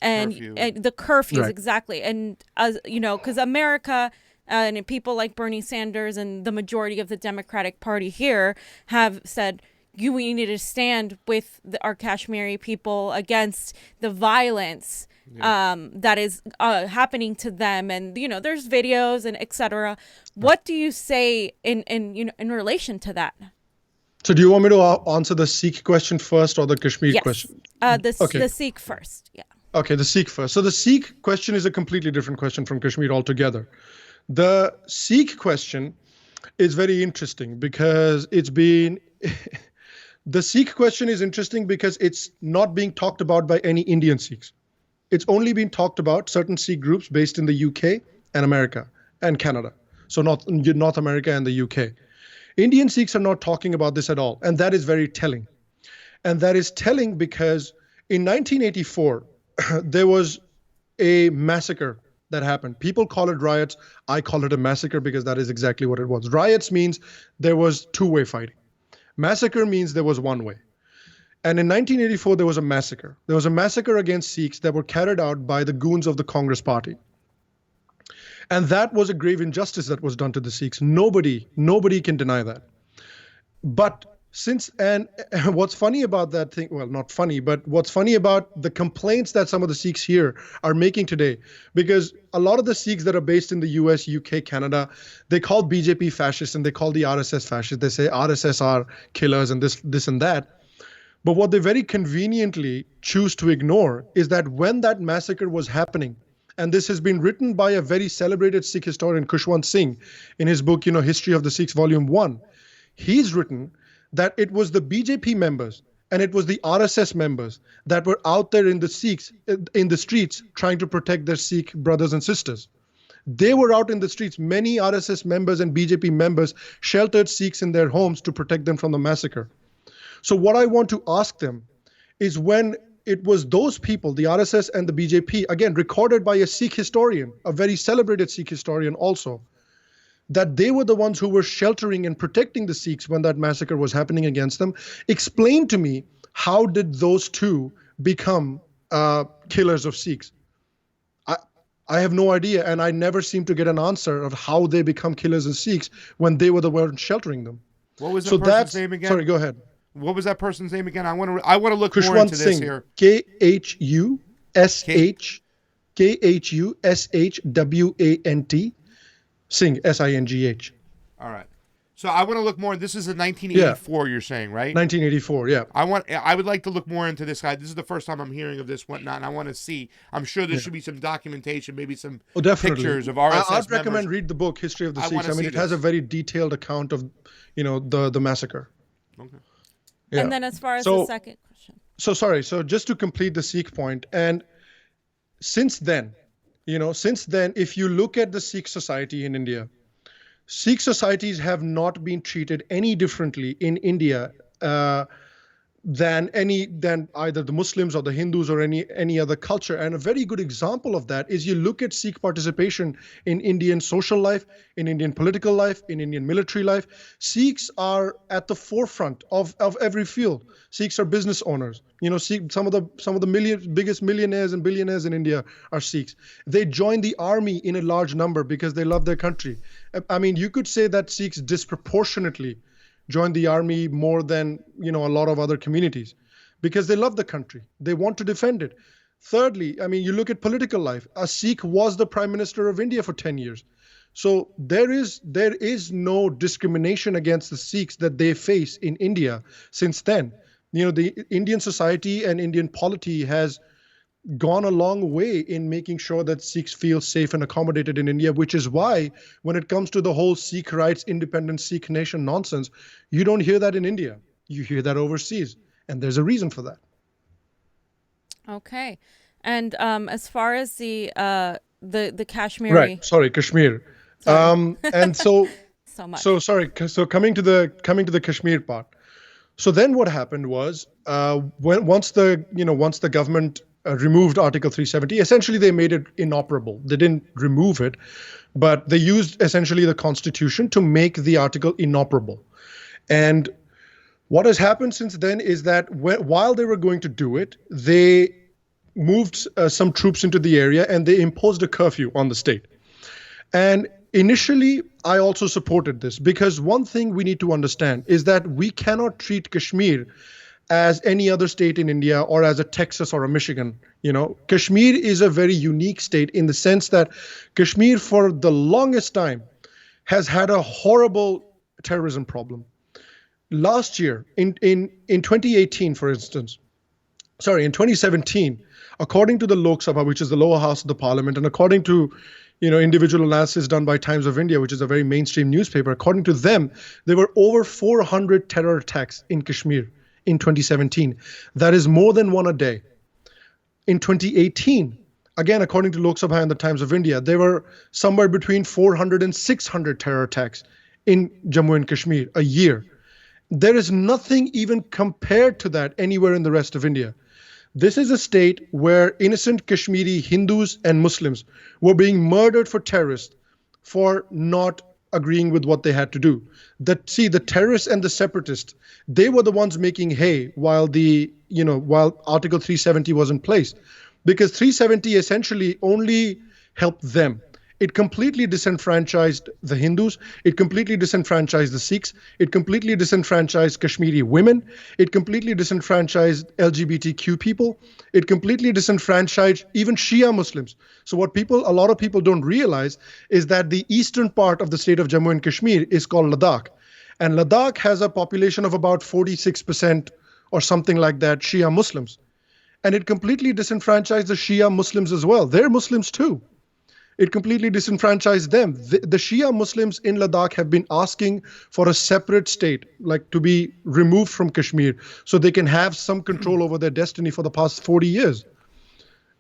and the curfews, right. Exactly, and because America and people like Bernie Sanders and the majority of the Democratic Party here have said, we need to stand with our Kashmiri people against the violence that is happening to them, and there's videos and etc. What do you say in relation to that? So do you want me to answer the Sikh question first or the Kashmir question? The Sikh first, yeah. Okay, the Sikh first. So the Sikh question is a completely different question from Kashmir altogether. The Sikh question is very interesting because the Sikh question is interesting because it's not being talked about by any Indian Sikhs. It's only been talked about certain Sikh groups based in the UK and America and Canada. So North America and the UK. Indian Sikhs are not talking about this at all. And that is very telling. And that is telling because in 1984, there was a massacre that happened. People call it riots. I call it a massacre because that is exactly what it was. Riots means there was two-way fighting. Massacre means there was one way. And in 1984, there was a massacre. There was a massacre against Sikhs that were carried out by the goons of the Congress party. And that was a grave injustice that was done to the Sikhs. Nobody can deny that. But what's funny about that thing, well, not funny, but what's funny about the complaints that some of the Sikhs here are making today, because a lot of the Sikhs that are based in the US, UK, Canada, they call BJP fascists and they call the RSS fascists. They say RSS are killers and this and that. But what they very conveniently choose to ignore is that when that massacre was happening, and this has been written by a very celebrated Sikh historian, Khushwant Singh, in his book, History of the Sikhs, Volume 1. He's written that it was the BJP members and it was the RSS members that were out there in the streets trying to protect their Sikh brothers and sisters. They were out in the streets. Many RSS members and BJP members sheltered Sikhs in their homes to protect them from the massacre. So what I want to ask them is when it was those people, the RSS and the BJP, again, recorded by a Sikh historian, a very celebrated Sikh historian also, that they were the ones who were sheltering and protecting the Sikhs when that massacre was happening against them. Explain to me, how did those two become killers of Sikhs? I have no idea, and I never seem to get an answer of how they become killers of Sikhs when they were the ones sheltering them. What was that person's name again? Sorry, go ahead. What was that person's name again? I want to look more into this Singh, here. KHUSHWANT, Singh, SINGH. All right. So I want to look more. This is in 1984, you're saying, right? 1984, yeah. I would like to look more into this guy. This is the first time I'm hearing of this, whatnot, and I want to see. I'm sure there should be some documentation, maybe some pictures of RSS I'd recommend read the book, History of the Sikhs. I mean, it has a very detailed account of, the massacre. Okay. Yeah. And then as far as the second question. So just to complete the Sikh point, and since then, if you look at the Sikh society in India, Sikh societies have not been treated any differently in India than either the Muslims or the Hindus or any other culture. And a very good example of that is you look at Sikh participation in Indian social life, in Indian political life, in Indian military life. Sikhs are at the forefront of every field. Sikhs are business owners. Some of the biggest millionaires and billionaires in India are Sikhs. They join the army in a large number because they love their country. I mean, you could say that Sikhs disproportionately join the army more than a lot of other communities because they love the country. They want to defend it. Thirdly, I mean, you look at political life. A Sikh was the Prime Minister of India for 10 years. So there is no discrimination against the Sikhs that they face in India since then. The Indian society and Indian polity has gone a long way in making sure that Sikhs feel safe and accommodated in India, which is why when it comes to the whole Sikh rights, independent Sikh nation nonsense, you don't hear that in India. You hear that overseas. And there's a reason for that. Okay. And as far as the Kashmiri. Right. Sorry, Kashmir. Sorry. And so so much. So sorry. So coming to the Kashmir part. So then what happened was once the government removed Article 370. Essentially, they made it inoperable. They didn't remove it, but they used essentially the Constitution to make the article inoperable. And what has happened since then is that while they were going to do it, they moved some troops into the area and they imposed a curfew on the state. And initially, I also supported this because one thing we need to understand is that we cannot treat Kashmir as any other state in India or as a Texas or a Michigan. Kashmir is a very unique state in the sense that Kashmir for the longest time has had a horrible terrorism problem. Last year, in 2018, for instance, in 2017, according to the Lok Sabha, which is the lower house of the parliament, and according to individual analysis done by Times of India, which is a very mainstream newspaper, according to them, there were over 400 terror attacks in Kashmir in 2017. That is more than one a day. In 2018, again, according to Lok Sabha and the Times of India, there were somewhere between 400 and 600 terror attacks in Jammu and Kashmir a year. There is nothing even compared to that anywhere in the rest of India. This is a state where innocent Kashmiri Hindus and Muslims were being murdered for terrorists for not agreeing with what they had to do. The terrorists and the separatists, they were the ones making hay while Article 370 was in place, because 370 essentially only helped them. It completely disenfranchised the Hindus. It completely disenfranchised the Sikhs. It completely disenfranchised Kashmiri women. It completely disenfranchised LGBTQ people. It completely disenfranchised even Shia Muslims. So what a lot of people don't realize is that the eastern part of the state of Jammu and Kashmir is called Ladakh. And Ladakh has a population of about 46% or something like that Shia Muslims. And it completely disenfranchised the Shia Muslims as well. They're Muslims too. It completely disenfranchised them. The Shia Muslims in Ladakh have been asking for a separate state, like to be removed from Kashmir, so they can have some control over their destiny for the past 40 years.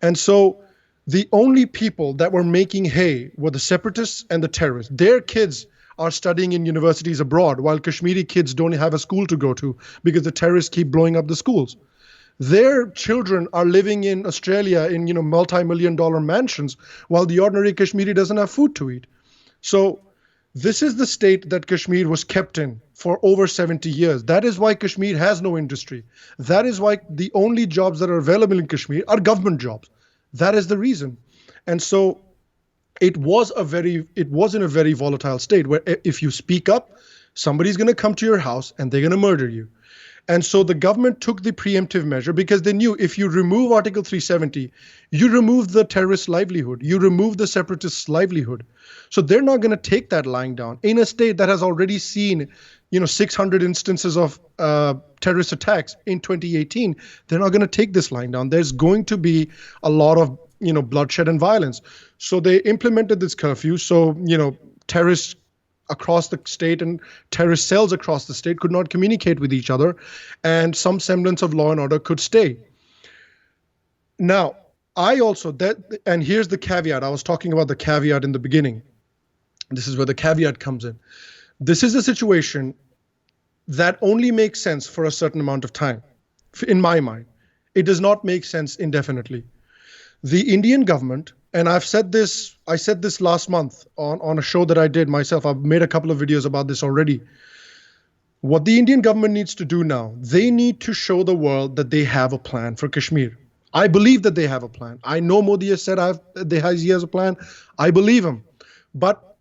And so the only people that were making hay were the separatists and the terrorists. Their kids are studying in universities abroad, while Kashmiri kids don't have a school to go to because the terrorists keep blowing up the schools. Their children are living in Australia in multi-million-dollar mansions, while the ordinary Kashmiri doesn't have food to eat. So this is the state that Kashmir was kept in for over 70 years. That is why Kashmir has no industry. That is why the only jobs that are available in Kashmir are government jobs. That is the reason. And so it was in a very volatile state where if you speak up, somebody's going to come to your house and they're going to murder you. And so the government took the preemptive measure because they knew if you remove Article 370, you remove the terrorist livelihood, you remove the separatist livelihood. So they're not going to take that lying down. In a state that has already seen 600 instances of terrorist attacks in 2018, they're not going to take this lying down. There's going to be a lot of bloodshed and violence. So they implemented this curfew. So terrorists across the state and terrorist cells across the state could not communicate with each other, and some semblance of law and order could stay. Now, and here's the caveat. I was talking about the caveat in the beginning. This is where the caveat comes in. This is a situation that only makes sense for a certain amount of time, in my mind. It does not make sense indefinitely. The Indian government, and I said this last month on a show that I did myself. I've made a couple of videos about this already. What the Indian government needs to do now, they need to show the world that they have a plan for Kashmir. I believe that they have a plan. I know Modi has said he has a plan. I believe him. But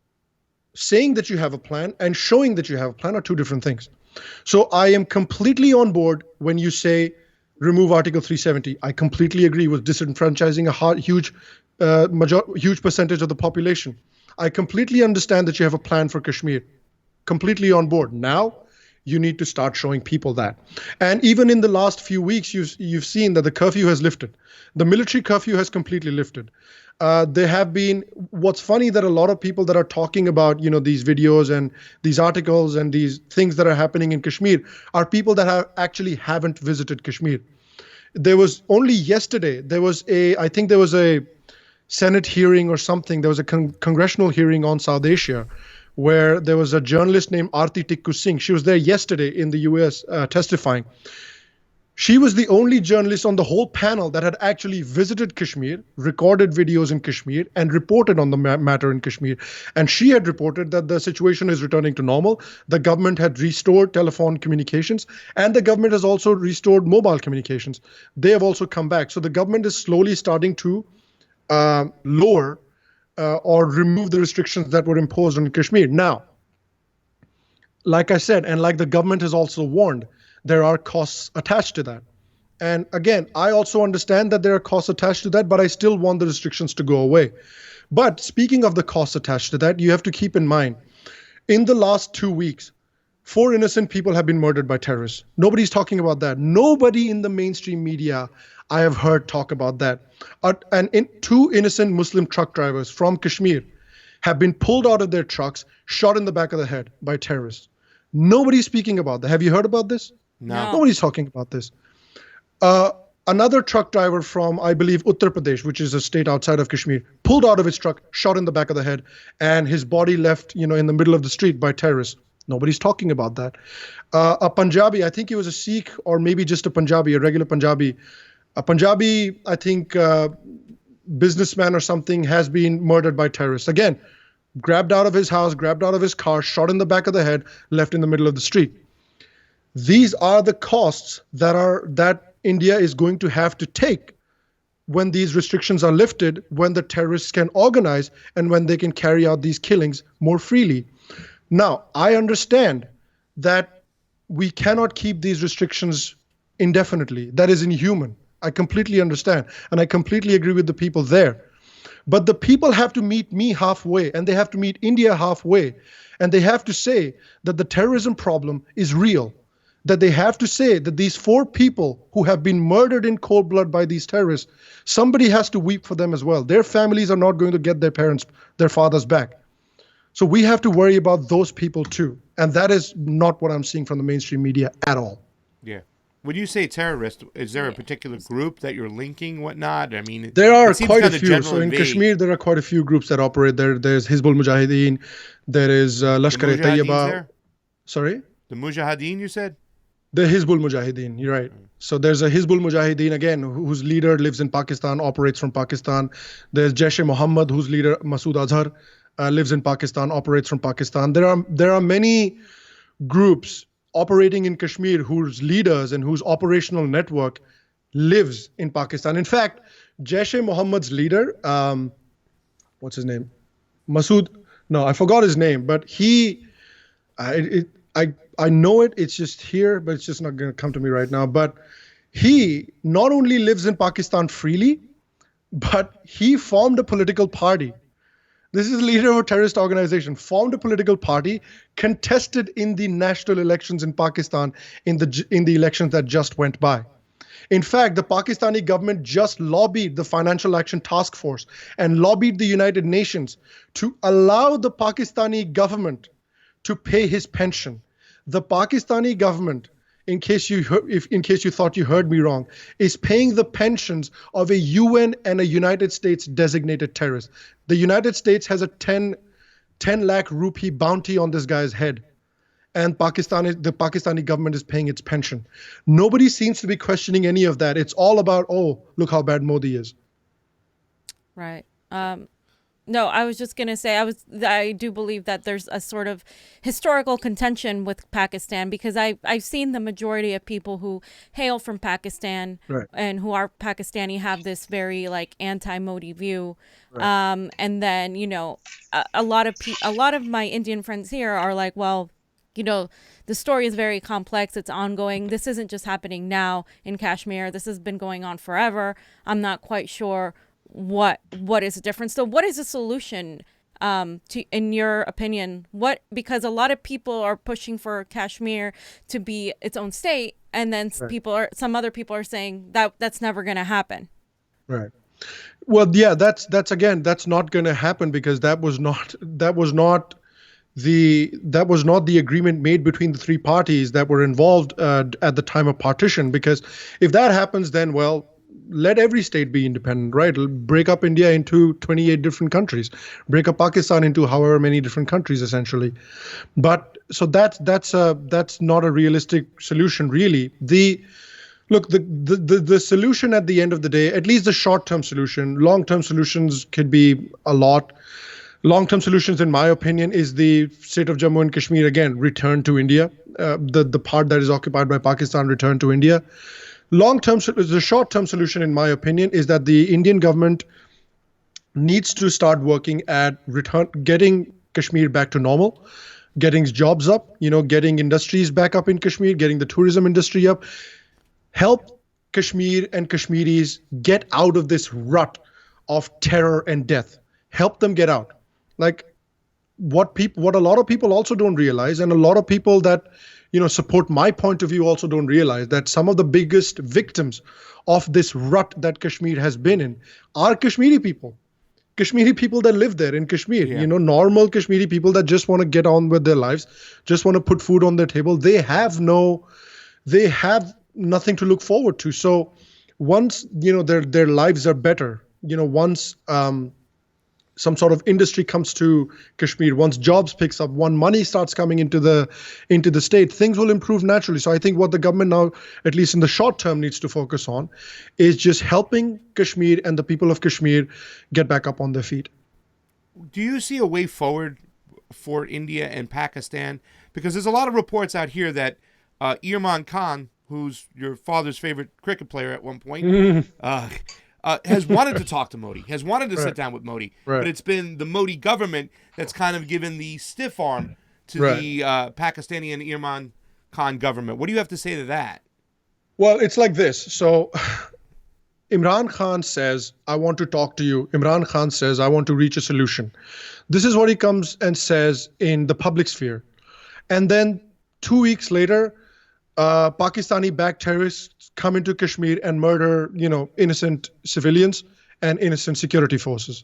saying that you have a plan and showing that you have a plan are two different things. So I am completely on board when you say remove Article 370. I completely agree with disenfranchising a huge percentage of the population. I completely understand that you have a plan for Kashmir. Completely on board. Now, you need to start showing people that. And even in the last few weeks, you've seen that the curfew has lifted. The military curfew has completely lifted. There have been, what's funny that a lot of people that are talking about, these videos and these articles and these things that are happening in Kashmir are people that actually haven't visited Kashmir. There was only yesterday, I think there was a Senate hearing or something. There was a congressional hearing on South Asia where there was a journalist named Aarti Tikku Singh. She was there yesterday in the US testifying. She was the only journalist on the whole panel that had actually visited Kashmir, recorded videos in Kashmir, and reported on the matter in Kashmir. And she had reported that the situation is returning to normal. The government had restored telephone communications, and the government has also restored mobile communications. They have also come back. So the government is slowly starting to lower or remove the restrictions that were imposed on Kashmir. Now, like I said, and like the government has also warned, there are costs attached to that. And again, I also understand that there are costs attached to that, but I still want the restrictions to go away. But speaking of the costs attached to that, you have to keep in mind, in the last 2 weeks, 4 innocent people have been murdered by terrorists. Nobody's talking about that. Nobody in the mainstream media I have heard talk about that. And 2 innocent Muslim truck drivers from Kashmir have been pulled out of their trucks, shot in the back of the head by terrorists. Nobody's speaking about that. Have you heard about this? No. Nobody's talking about this. Another truck driver from, I believe, Uttar Pradesh, which is a state outside of Kashmir, pulled out of his truck, shot in the back of the head, and his body left, in the middle of the street by terrorists. Nobody's talking about that. A Punjabi, I think he was a Sikh or maybe just a Punjabi, a regular Punjabi. A Punjabi, I think, businessman or something has been murdered by terrorists. Again, grabbed out of his house, grabbed out of his car, shot in the back of the head, left in the middle of the street. These are the costs that India is going to have to take when these restrictions are lifted, when the terrorists can organize and when they can carry out these killings more freely. Now, I understand that we cannot keep these restrictions indefinitely. That is inhuman. I completely understand. And I completely agree with the people there. But the people have to meet me halfway, and they have to meet India halfway. And they have to say that the terrorism problem is real. That they have to say that these 4 people who have been murdered in cold blood by these terrorists, somebody has to weep for them as well. Their families are not going to get their fathers back. So we have to worry about those people too. And that is not what I'm seeing from the mainstream media at all. Yeah. When you say terrorist, is there a particular group that you're linking, whatnot? I mean, there are quite a few. So in Kashmir, there are quite a few groups that operate there. There's Hizbul Mujahideen. There is Lashkar-e-Taiba. Sorry? The Mujahideen, you said? The Hizbul Mujahideen, you're right. So there's a Hizbul Mujahideen, again, whose leader lives in Pakistan, operates from Pakistan. There's Jaish-e-Mohammed, whose leader, Masood Azhar, lives in Pakistan, operates from Pakistan. There are many groups operating in Kashmir whose leaders and whose operational network lives in Pakistan. In fact, Jaish-e-Mohammed's leader, what's his name? I forgot his name, but I know it. It's just here, but it's just not going to come to me right now. But he not only lives in Pakistan freely, but he formed a political party. This is the leader of a terrorist organization, formed a political party, contested in the national elections in Pakistan in the elections that just went by. In fact, the Pakistani government just lobbied the Financial Action Task Force and lobbied the United Nations to allow the Pakistani government to pay his pension. The Pakistani government, in case you thought you heard me wrong, is paying the pensions of a UN and a United States designated terrorist. The United States has a 10 lakh rupee bounty on this guy's head. And the Pakistani government is paying its pension. Nobody seems to be questioning any of that. It's all about, oh, look how bad Modi is. Right. No, I was just gonna say I do believe that there's a sort of historical contention with Pakistan, because I've seen the majority of people who hail from Pakistan and who are Pakistani have this very like anti-Modi view, and then a lot of my Indian friends here are like, well, the story is very complex. It's ongoing. This isn't just happening now in Kashmir. This has been going on forever. I'm not quite sure what is the difference. So what is the solution in your opinion? Because a lot of people are pushing for Kashmir to be its own state, and then some other people are saying that that's never going to happen. Right. Well, yeah, that's not going to happen, because that was not the agreement made between the three parties that were involved at the time of partition. Because if that happens, then, well, let every state be independent, right? Break up India into 28 different countries, break up Pakistan into however many different countries, essentially. But so that's not a realistic solution, really. The solution at the end of the day, at least the short-term solution, long-term solutions could be a lot. Long-term solutions, in my opinion, is the state of Jammu and Kashmir, again, return to India. The part that is occupied by Pakistan, return to India. The short-term solution, in my opinion, is that the Indian government needs to start working at getting Kashmir back to normal, getting jobs up, getting industries back up in Kashmir, getting the tourism industry up. Help Kashmir and Kashmiris get out of this rut of terror and death. Help them get out. Like what a lot of people also don't realize, and a lot of people that support my point of view also don't realize, that some of the biggest victims of this rut that Kashmir has been in are Kashmiri people that live there in Kashmir. Yeah. Normal Kashmiri people that just want to get on with their lives, just want to put food on their table. They have nothing to look forward to. So once their lives are better, once some sort of industry comes to Kashmir, once jobs picks up, once money starts coming into the state, things will improve naturally. So I think what the government now, at least in the short term, needs to focus on is just helping Kashmir and the people of Kashmir get back up on their feet. Do you see a way forward for India and Pakistan? Because there's a lot of reports out here that Imran Khan, who's your father's favorite cricket player at one point, has wanted to talk to Modi, has wanted to sit down with Modi, but it's been the Modi government that's kind of given the stiff arm to the Pakistani and Imran Khan government. What do you have to say to that? Well, it's like this. So Imran Khan says, I want to talk to you. Imran Khan says, I want to reach a solution. This is what he comes and says in the public sphere. And then 2 weeks later, Pakistani-backed terrorists come into Kashmir and murder, innocent civilians and innocent security forces.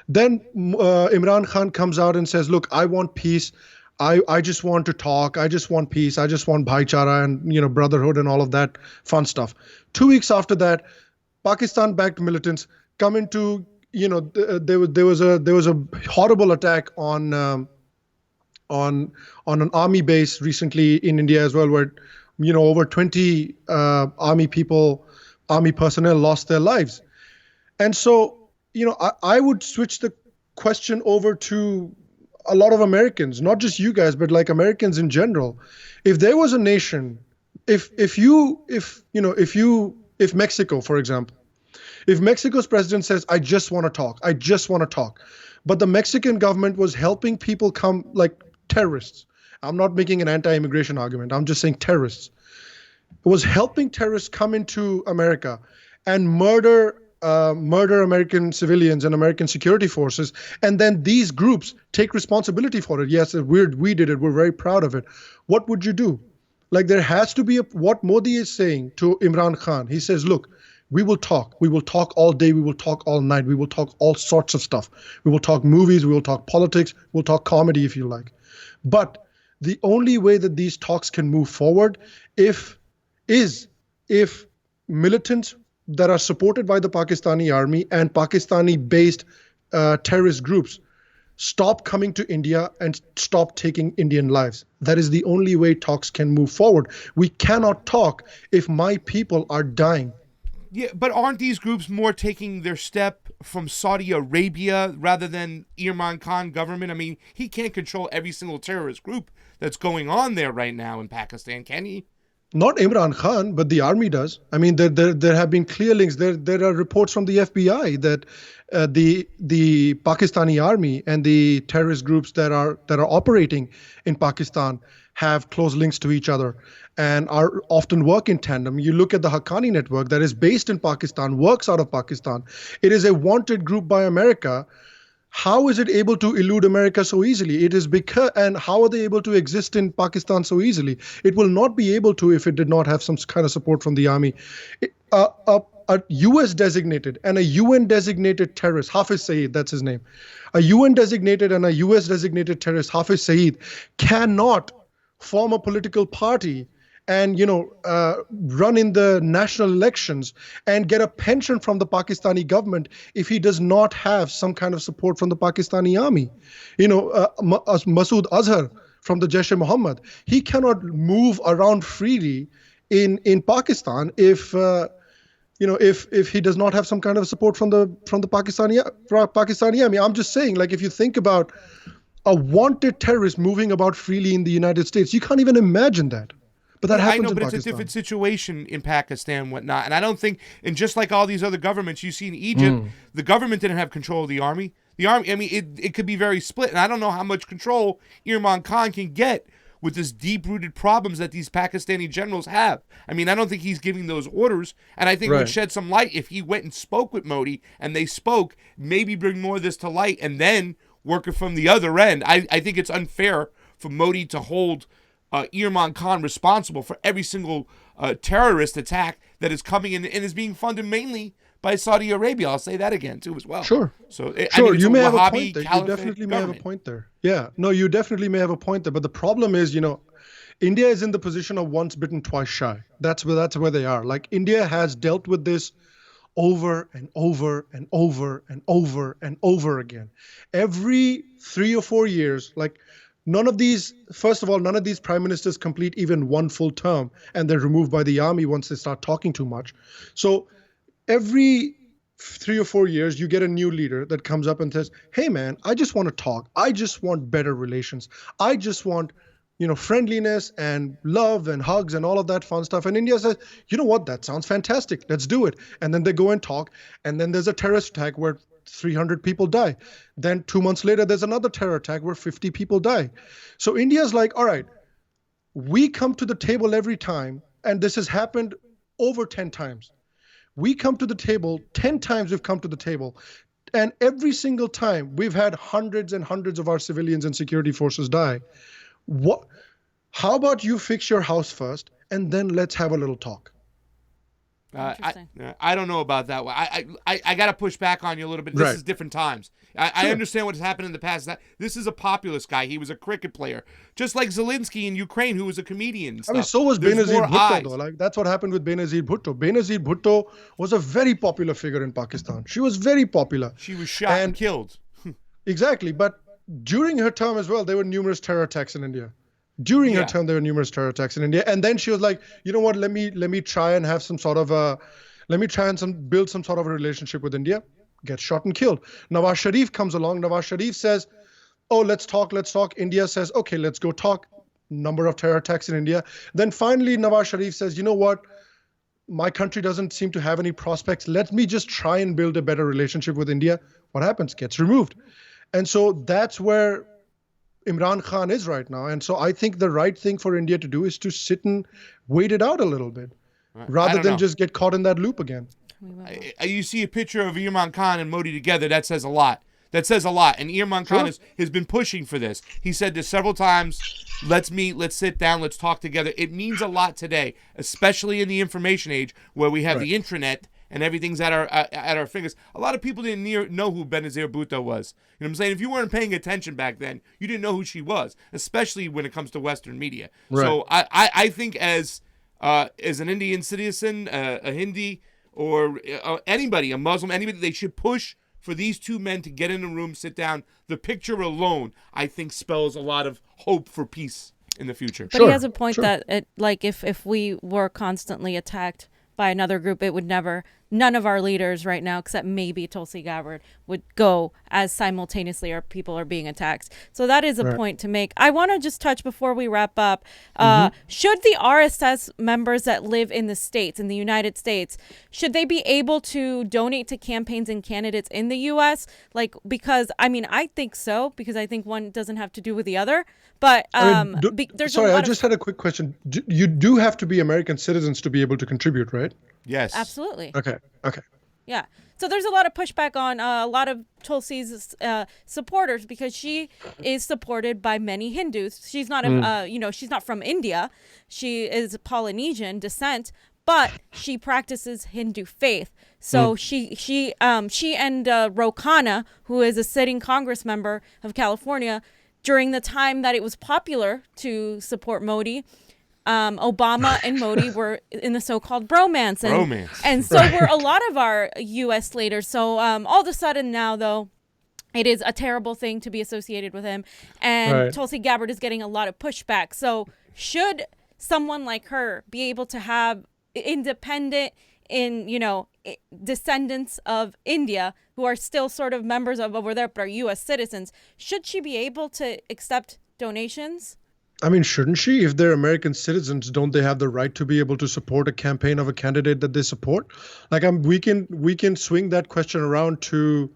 Then Imran Khan comes out and says, look, I want peace. I just want to talk. I just want peace. I just want bhaichara and, brotherhood and all of that fun stuff. 2 weeks after that, Pakistan-backed militants come into, there was a horrible attack on an army base recently in India as well, where over 20 army personnel lost their lives. And so, I would switch the question over to a lot of Americans, not just you guys, but like Americans in general. If there was a nation, if Mexico, for example, if Mexico's president says, I just want to talk, but the Mexican government was helping people come, like terrorists. I'm not making an anti-immigration argument. I'm just saying terrorists. It was helping terrorists come into America and murder American civilians and American security forces. And then these groups take responsibility for it. Yes, we did it. We're very proud of it. What would you do? Like, there has to be what Modi is saying to Imran Khan. He says, look, we will talk. We will talk all day. We will talk all night. We will talk all sorts of stuff. We will talk movies. We will talk politics. We'll talk comedy if you like. But the only way that these talks can move forward is if militants that are supported by the Pakistani army and Pakistani-based terrorist groups stop coming to India and stop taking Indian lives. That is the only way talks can move forward. We cannot talk if my people are dying. Yeah, but aren't these groups more taking their step from Saudi Arabia rather than Imran Khan government? I mean, he can't control every single terrorist group that's going on there right now in Pakistan, can he? Not Imran Khan, but the army does. I mean, there have been clear links. There are reports from the FBI that the Pakistani army and the terrorist groups that are operating in Pakistan have close links to each other and are often work in tandem. You look at the Haqqani network that is based in Pakistan, works out of Pakistan. It is a wanted group by America. How is it able to elude America so easily? It is because, and how are they able to exist in Pakistan so easily? It will not be able to if it did not have some kind of support from the army. A US designated and a UN designated terrorist, Hafiz Saeed, that's his name. A UN designated and a US designated terrorist, Hafiz Saeed, cannot form a political party and run in the national elections and get a pension from the Pakistani government if he does not have some kind of support from the Pakistani army. Masood Azhar from the Jaish-e-Mohammed, he cannot move around freely in Pakistan if he does not have some kind of support from the Pakistani army. I'm just saying, like, if you think about a wanted terrorist moving about freely in the United States, you can't even imagine that. But that happens in Pakistan. I know, but it's a different situation in Pakistan and whatnot. And I don't think, and just like all these other governments you see in Egypt, the government didn't have control of the army. The army, I mean, it could be very split. And I don't know how much control Imran Khan can get with this deep-rooted problems that these Pakistani generals have. I mean, I don't think he's giving those orders. And I think it would shed some light if he went and spoke with Modi and they spoke, maybe bring more of this to light and then work it from the other end. I think it's unfair for Modi to hold Imran Khan responsible for every single terrorist attack that is coming in and is being funded mainly by Saudi Arabia. I'll say that again too as well. Sure. So sure, you may have a point there. You definitely may have a point there. Yeah. No, you definitely may have a point there. But the problem is, India is in the position of once bitten, twice shy. That's where they are. Like, India has dealt with this over and over and over and over and over again. Every 3 or 4 years, like, none of these prime ministers complete even one full term, and they're removed by the army once they start talking too much. So every 3 or 4 years, you get a new leader that comes up and says, hey, man, I just want to talk. I just want better relations. I just want, friendliness and love and hugs and all of that fun stuff. And India says, you know what? That sounds fantastic. Let's do it. And then they go and talk. And then there's a terrorist attack where 300 people die. Then 2 months later, there's another terror attack where 50 people die. So India's like, all right, we come to the table every time, and this has happened over 10 times. We come to the table, 10 times we've come to the table, and every single time we've had hundreds and hundreds of our civilians and security forces die. How about you fix your house first, and then let's have a little talk? I don't know about that one. I got to push back on you a little bit. This is different times. I understand what has happened in the past. This is a populist guy. He was a cricket player, just like Zelensky in Ukraine, who was a comedian. And stuff. I mean, so was Benazir Bhutto, though. Like, that's what happened with Benazir Bhutto. Benazir Bhutto was a very popular figure in Pakistan. She was very popular. She was shot and killed. Exactly, but during her term as well, there were numerous terror attacks in India. During her term, there were numerous terror attacks in India. And then she was like, you know what, let me try and have some sort of build some sort of a relationship with India. Gets shot and killed. Nawaz Sharif comes along. Nawaz Sharif says, oh, let's talk. India says, okay, let's go talk. Number of terror attacks in India. Then finally, Nawaz Sharif says, you know what, my country doesn't seem to have any prospects. Let me just try and build a better relationship with India. What happens? Gets removed. And so that's where Imran Khan is right now. And so I think the right thing for India to do is to sit and wait it out a little bit, rather than just get caught in that loop again. You see a picture of Imran Khan and Modi together, that says a lot. And Imran Khan has been pushing for this. He said this several times, let's meet, let's sit down, let's talk together. It means a lot today, especially in the information age where we have the intranet and everything's at our fingers. A lot of people didn't know who Benazir Bhutto was. You know what I'm saying? If you weren't paying attention back then, you didn't know who she was, especially when it comes to Western media. Right. So I think as an Indian citizen, a Hindi, or anybody, a Muslim, anybody, they should push for these two men to get in a room, sit down, the picture alone, I think, spells a lot of hope for peace in the future. But he has a point that if we were constantly attacked by another group, it would never, none of our leaders right now, except maybe Tulsi Gabbard, would go as simultaneously our people are being attacked. So that is a point to make. I want to just touch before we wrap up. Should the RSS members that live in the States, in the United States, should they be able to donate to campaigns and candidates in the U.S.? Like, because, I mean, I think so, because I think one doesn't have to do with the other. But there's sorry, a lot I just had a quick question. You do have to be American citizens to be able to contribute, right? Yes. Absolutely. Okay. Yeah. So there's a lot of pushback on a lot of Tulsi's supporters because she is supported by many Hindus. She's not, she's not from India. She is Polynesian descent, but she practices Hindu faith. So she and Ro Khanna, who is a sitting Congress member of California, during the time that it was popular to support Modi, Obama and Modi were in the so-called bromance. And so were a lot of our U.S. leaders. So all of a sudden now, though, it is a terrible thing to be associated with him. And Tulsi Gabbard is getting a lot of pushback. So should someone like her be able to have independent descendants of India who are still sort of members of over there but are U.S. citizens, should she be able to accept donations? I mean, shouldn't she? If they're American citizens, don't they have the right to be able to support a campaign of a candidate that they support? Like, we can swing that question around to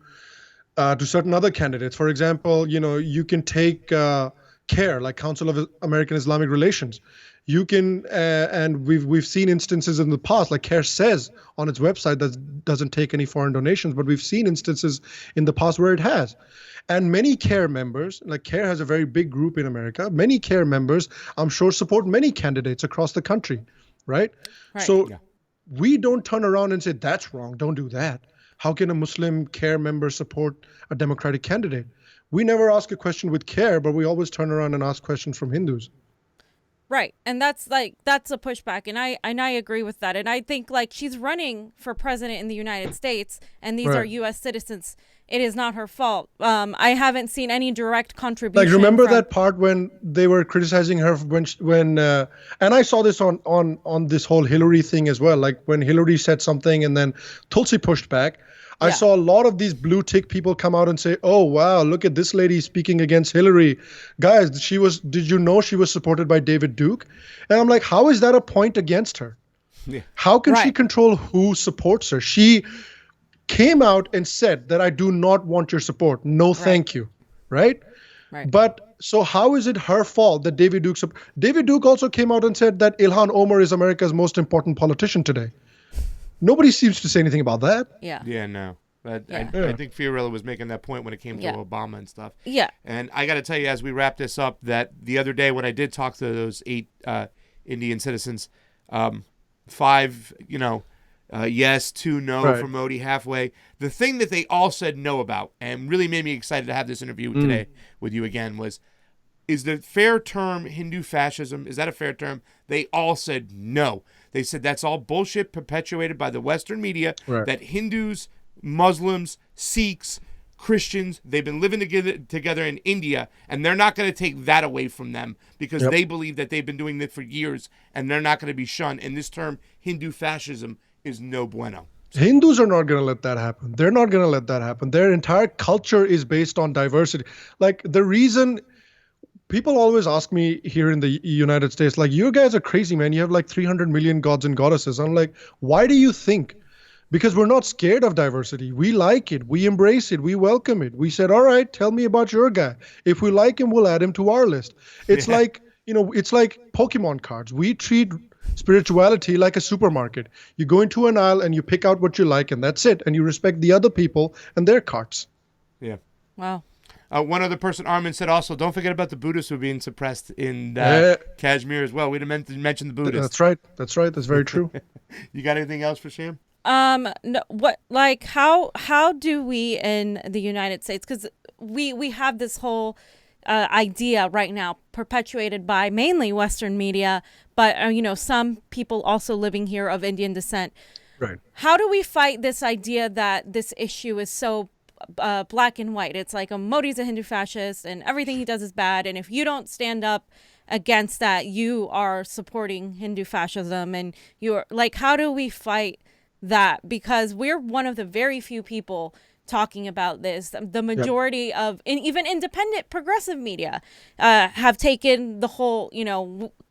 certain other candidates. For example, you can take CARE, like Council of American Islamic Relations. You can, and we've seen instances in the past, like CARE says on its website that doesn't take any foreign donations, but we've seen instances in the past where it has. And many CARE members, like CARE has a very big group in America, many CARE members, I'm sure, support many candidates across the country, right? So we don't turn around and say, that's wrong, don't do that. How can a Muslim CARE member support a Democratic candidate? We never ask a question with CARE, but we always turn around and ask questions from Hindus. Right. And that's a pushback. And I agree with that. And I think she's running for president in the United States and these are U.S. citizens. It is not her fault. I haven't seen any direct contribution. Like, remember that part when they were criticizing her when and I saw this on this whole Hillary thing as well. Like when Hillary said something and then Tulsi pushed back. I saw a lot of these blue tick people come out and say, oh, wow, look at this lady speaking against Hillary. Guys, did you know she was supported by David Duke? And I'm like, how is that a point against her? Yeah. How can she control who supports her? She came out and said that I do not want your support. No, thank you. Right? But so how is it her fault that David Duke also came out and said that Ilhan Omar is America's most important politician today. Nobody seems to say anything about that. Yeah, no. But I think Fiorella was making that point when it came to Obama and stuff. Yeah. And I got to tell you, as we wrap this up, that the other day when I did talk to those 8 Indian citizens, 5, yes, 2 no for Modi, halfway. The thing that they all said no about, and really made me excited to have this interview today with you again, is the fair term Hindu fascism? Is that a fair term? They all said no. They said that's all bullshit perpetuated by the Western media, that Hindus, Muslims, Sikhs, Christians, they've been living together in India, and they're not going to take that away from them because they believe that they've been doing this for years, and they're not going to be shunned. And this term, Hindu fascism, is no bueno. Hindus are not going to let that happen. They're not going to let that happen. Their entire culture is based on diversity. Like, the reason... People always ask me here in the United States, like, you guys are crazy, man. You have like 300 million gods and goddesses. I'm like, why do you think? Because we're not scared of diversity. We like it. We embrace it. We welcome it. We said, all right, tell me about your guy. If we like him, we'll add him to our list. It's like, it's like Pokemon cards. We treat spirituality like a supermarket. You go into an aisle and you pick out what you like, and that's it. And you respect the other people and their cards. Yeah. Wow. One other person, Armin, said also, don't forget about the Buddhists who are being suppressed in Kashmir as well. We didn't mention the Buddhists. That's right. That's very true. You got anything else for Sham? No, how do we in the United States, because we have this whole idea right now perpetuated by mainly Western media, but some people also living here of Indian descent. Right. How do we fight this idea that this issue is so black and white. It's like Modi's a Hindu fascist and everything he does is bad. And if you don't stand up against that, you are supporting Hindu fascism. And you're like, how do we fight that? Because we're one of the very few people talking about this. The majority of even independent progressive media have taken the whole,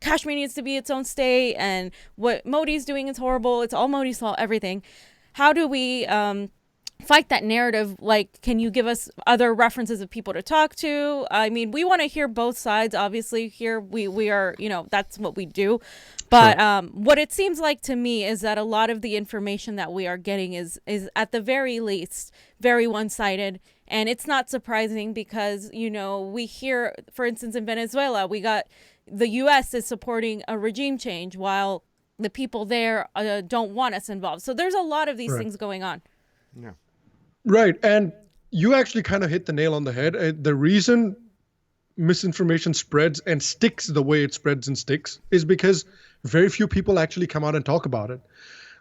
Kashmir needs to be its own state and what Modi's doing is horrible. It's all Modi's fault, everything. How do we fight that narrative? Like, can you give us other references of people to talk to? I mean, we want to hear both sides. Obviously, here we are, that's what we do. But what it seems like to me is that a lot of the information that we are getting is at the very least very one-sided. And it's not surprising because, we hear, for instance, in Venezuela, we got the U.S. is supporting a regime change while the people there don't want us involved. So there's a lot of these things going on. Yeah. Right. And you actually kind of hit the nail on the head. The reason misinformation spreads and sticks the way it spreads and sticks is because very few people actually come out and talk about it.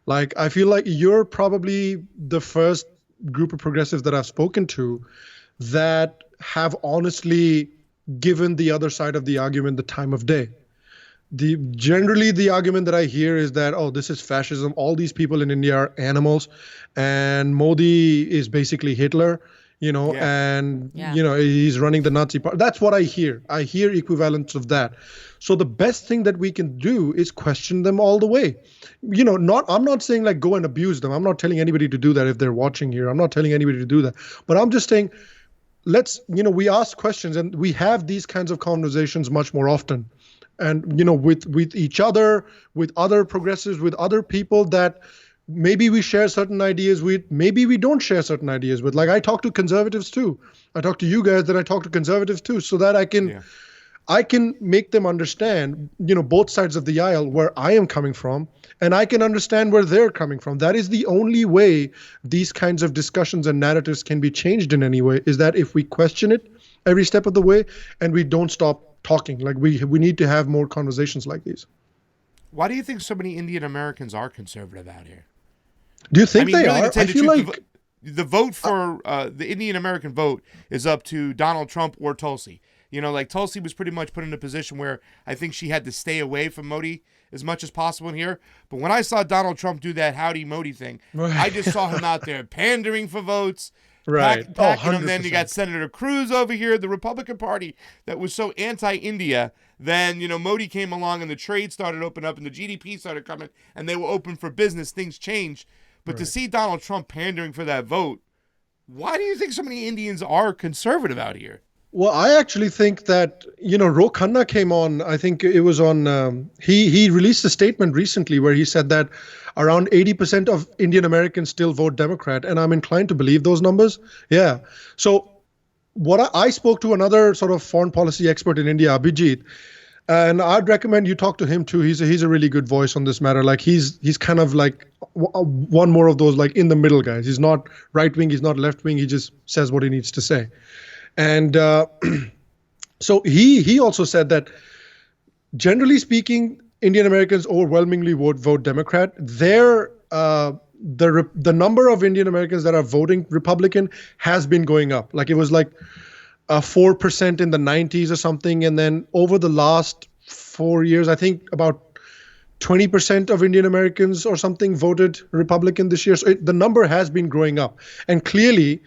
Like, I feel like you're probably the first group of progressives that I've spoken to that have honestly given the other side of the argument the time of day. Generally the argument that I hear is that, oh, this is fascism. All these people in India are animals and Modi is basically Hitler, and, he's running the Nazi party. That's what I hear. I hear equivalents of that. So the best thing that we can do is question them all the way. I'm not saying like go and abuse them. I'm not telling anybody to do that if they're watching here. I'm not telling anybody to do that. But I'm just saying, we ask questions and we have these kinds of conversations much more often. And, with each other, with other progressives, with other people that maybe we share certain ideas with, maybe we don't share certain ideas with. Like, I talk to conservatives too. I talk to you guys, then I talk to conservatives too, so that I can make them understand, both sides of the aisle where I am coming from, and I can understand where they're coming from. That is the only way these kinds of discussions and narratives can be changed in any way, is that if we question it every step of the way and we don't stop talking. Like, we need to have more conversations like these. Why do you think so many Indian Americans are conservative out here? Do you think they are? I feel like the vote for the Indian American vote is up to Donald Trump or Tulsi. Like Tulsi was pretty much put in a position where I think she had to stay away from Modi as much as possible in here. But when I saw Donald Trump do that howdy Modi thing, I just saw him out there pandering for votes. Right. And then you got Senator Cruz over here, the Republican Party that was so anti-India. Then, Modi came along and the trade started opening up and the GDP started coming and they were open for business. Things changed. But to see Donald Trump pandering for that vote, why do you think so many Indians are conservative out here? Well, I actually think that, Ro Khanna came on, I think it was on, he released a statement recently where he said that around 80% of Indian Americans still vote Democrat, and I'm inclined to believe those numbers. Yeah. So I spoke to another sort of foreign policy expert in India, Abhijit, and I'd recommend you talk to him too. He's a really good voice on this matter. Like, he's kind of like one more of those like in the middle guys. He's not right wing, he's not left wing. He just says what he needs to say. And so he also said that generally speaking, Indian Americans overwhelmingly vote Democrat. The number of Indian Americans that are voting Republican has been going up. Like, it was like 4% in the 90s or something. And then over the last 4 years, I think about 20% of Indian Americans or something voted Republican this year. So the number has been growing up. And clearly,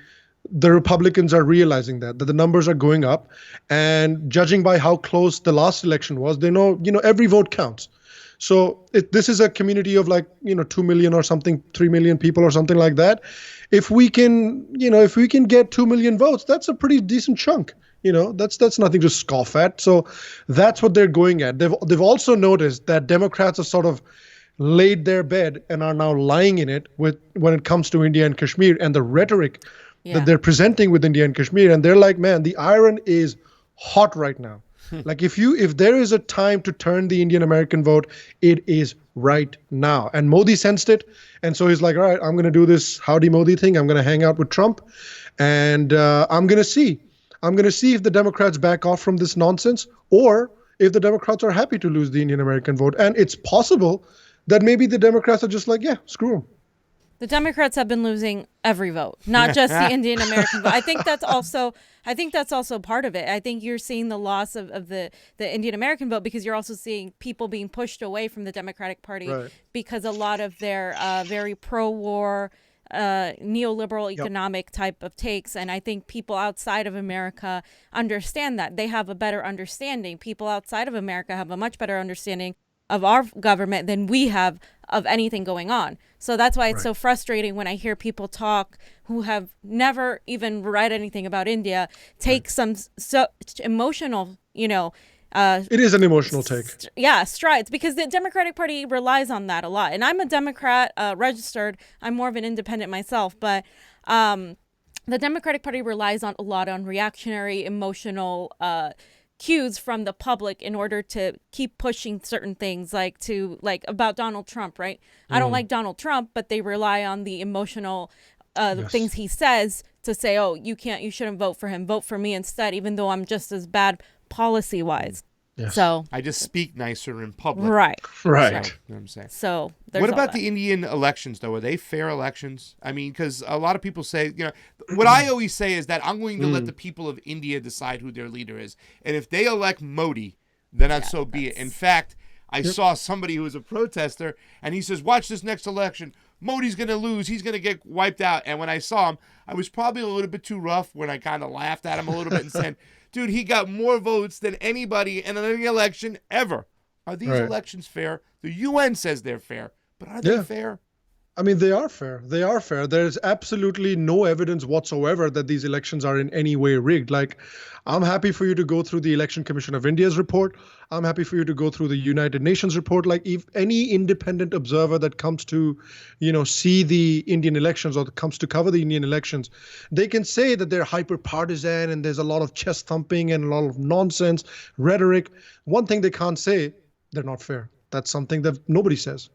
the Republicans are realizing that the numbers are going up, and judging by how close the last election was, they know, every vote counts. So this is a community of like, 2 million or something, 3 million people or something like that. If we can get 2 million votes, that's a pretty decent chunk. That's nothing to scoff at. So that's what they're going at. They've also noticed that Democrats have sort of laid their bed and are now lying in it when it comes to India and Kashmir and the rhetoric that they're presenting with India and Kashmir. And they're like, man, the iron is hot right now. Like, if there is a time to turn the Indian American vote, it is right now. And Modi sensed it. And so he's like, all right, I'm going to do this howdy Modi thing. I'm going to hang out with Trump. And I'm going to see if the Democrats back off from this nonsense, or if the Democrats are happy to lose the Indian American vote. And it's possible that maybe the Democrats are just like, yeah, screw them. The Democrats have been losing every vote, not just the Indian American vote. I think that's also part of it. I think you're seeing the loss of the Indian American vote because you're also seeing people being pushed away from the Democratic Party because a lot of their very pro-war neoliberal economic type of takes. And I think people outside of America understand that. They have a better understanding. People outside of America have a much better understanding of our government than we have of anything going on. So that's why it's so frustrating when I hear people talk who have never even read anything about India, take some emotional, it is an emotional take. Strides, because the Democratic Party relies on that a lot. And I'm a Democrat registered. I'm more of an independent myself, but the Democratic Party relies on a lot on reactionary, emotional cues from the public in order to keep pushing certain things, like about Donald Trump, right? I don't like Donald Trump, but they rely on the emotional things he says to say, oh, you shouldn't vote for him, vote for me instead, even though I'm just as bad policy wise. Yes. So I just speak nicer in public. Right. So, you know what I'm saying? So what about the Indian elections, though? Are they fair elections? I mean, because a lot of people say, what I always say is that I'm going to let the people of India decide who their leader is. And if they elect Modi, then so be it. In fact, I saw somebody who was a protester, and he says, watch this next election. Modi's going to lose. He's going to get wiped out. And when I saw him, I was probably a little bit too rough when I kind of laughed at him a little bit and said, dude, he got more votes than anybody in any election ever. Are these elections fair? The UN says they're fair, but are they fair? I mean, they are fair. They are fair. There's absolutely no evidence whatsoever that these elections are in any way rigged. Like, I'm happy for you to go through the Election Commission of India's report. I'm happy for you to go through the United Nations report. Like, if any independent observer that comes to, see the Indian elections or comes to cover the Indian elections, they can say that they're hyper partisan and there's a lot of chest thumping and a lot of nonsense, rhetoric. One thing they can't say, they're not fair. That's something that nobody says.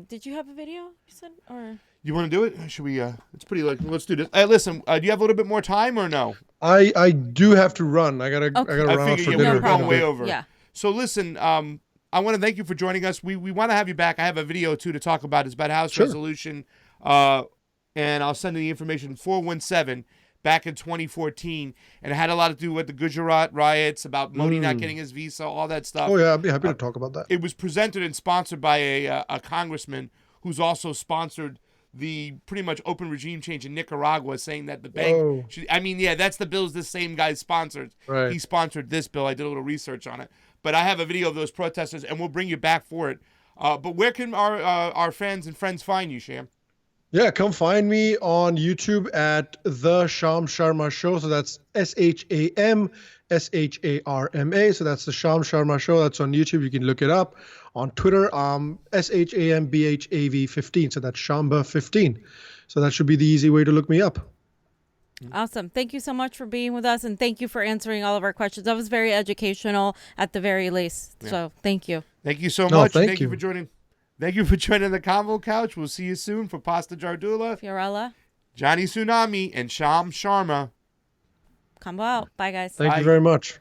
Did you have a video you said, or you want to do it? Should we? It's pretty like. Let's do this. Listen, do you have a little bit more time or no? I do have to run. I gotta run out for dinner. We're going way over. Yeah. So listen, I want to thank you for joining us. We want to have you back. I have a video too to talk about. It's about House resolution, and I'll send you the information. 417 back in 2014, and it had a lot to do with the Gujarat riots, about Modi not getting his visa, all that stuff. Oh yeah, I'd be happy to talk about that. It was presented and sponsored by a congressman who's also sponsored the pretty much open regime change in Nicaragua, saying that the bank should, that's the bills this same guy sponsored. Right. He sponsored this bill. I did a little research on it. But I have a video of those protesters, and we'll bring you back for it. But where can our fans and friends find you, Sham? Yeah, come find me on YouTube at The Sham Sharma Show. So that's SHAMSHARMA. So that's The Sham Sharma Show. That's on YouTube. You can look it up. On Twitter, SHAMBHAV15. So that's Shamba15. So that should be the easy way to look me up. Awesome. Thank you so much for being with us, and thank you for answering all of our questions. That was very educational at the very least. Yeah. So thank you. Thank you so much. Thank you for joining. Thank you for joining the Convo Couch. We'll see you soon for Pasta Jardula, Fiorella, Jonny Tsunami, and Sham Sharma. Combo out. Bye, guys. Thank you very much.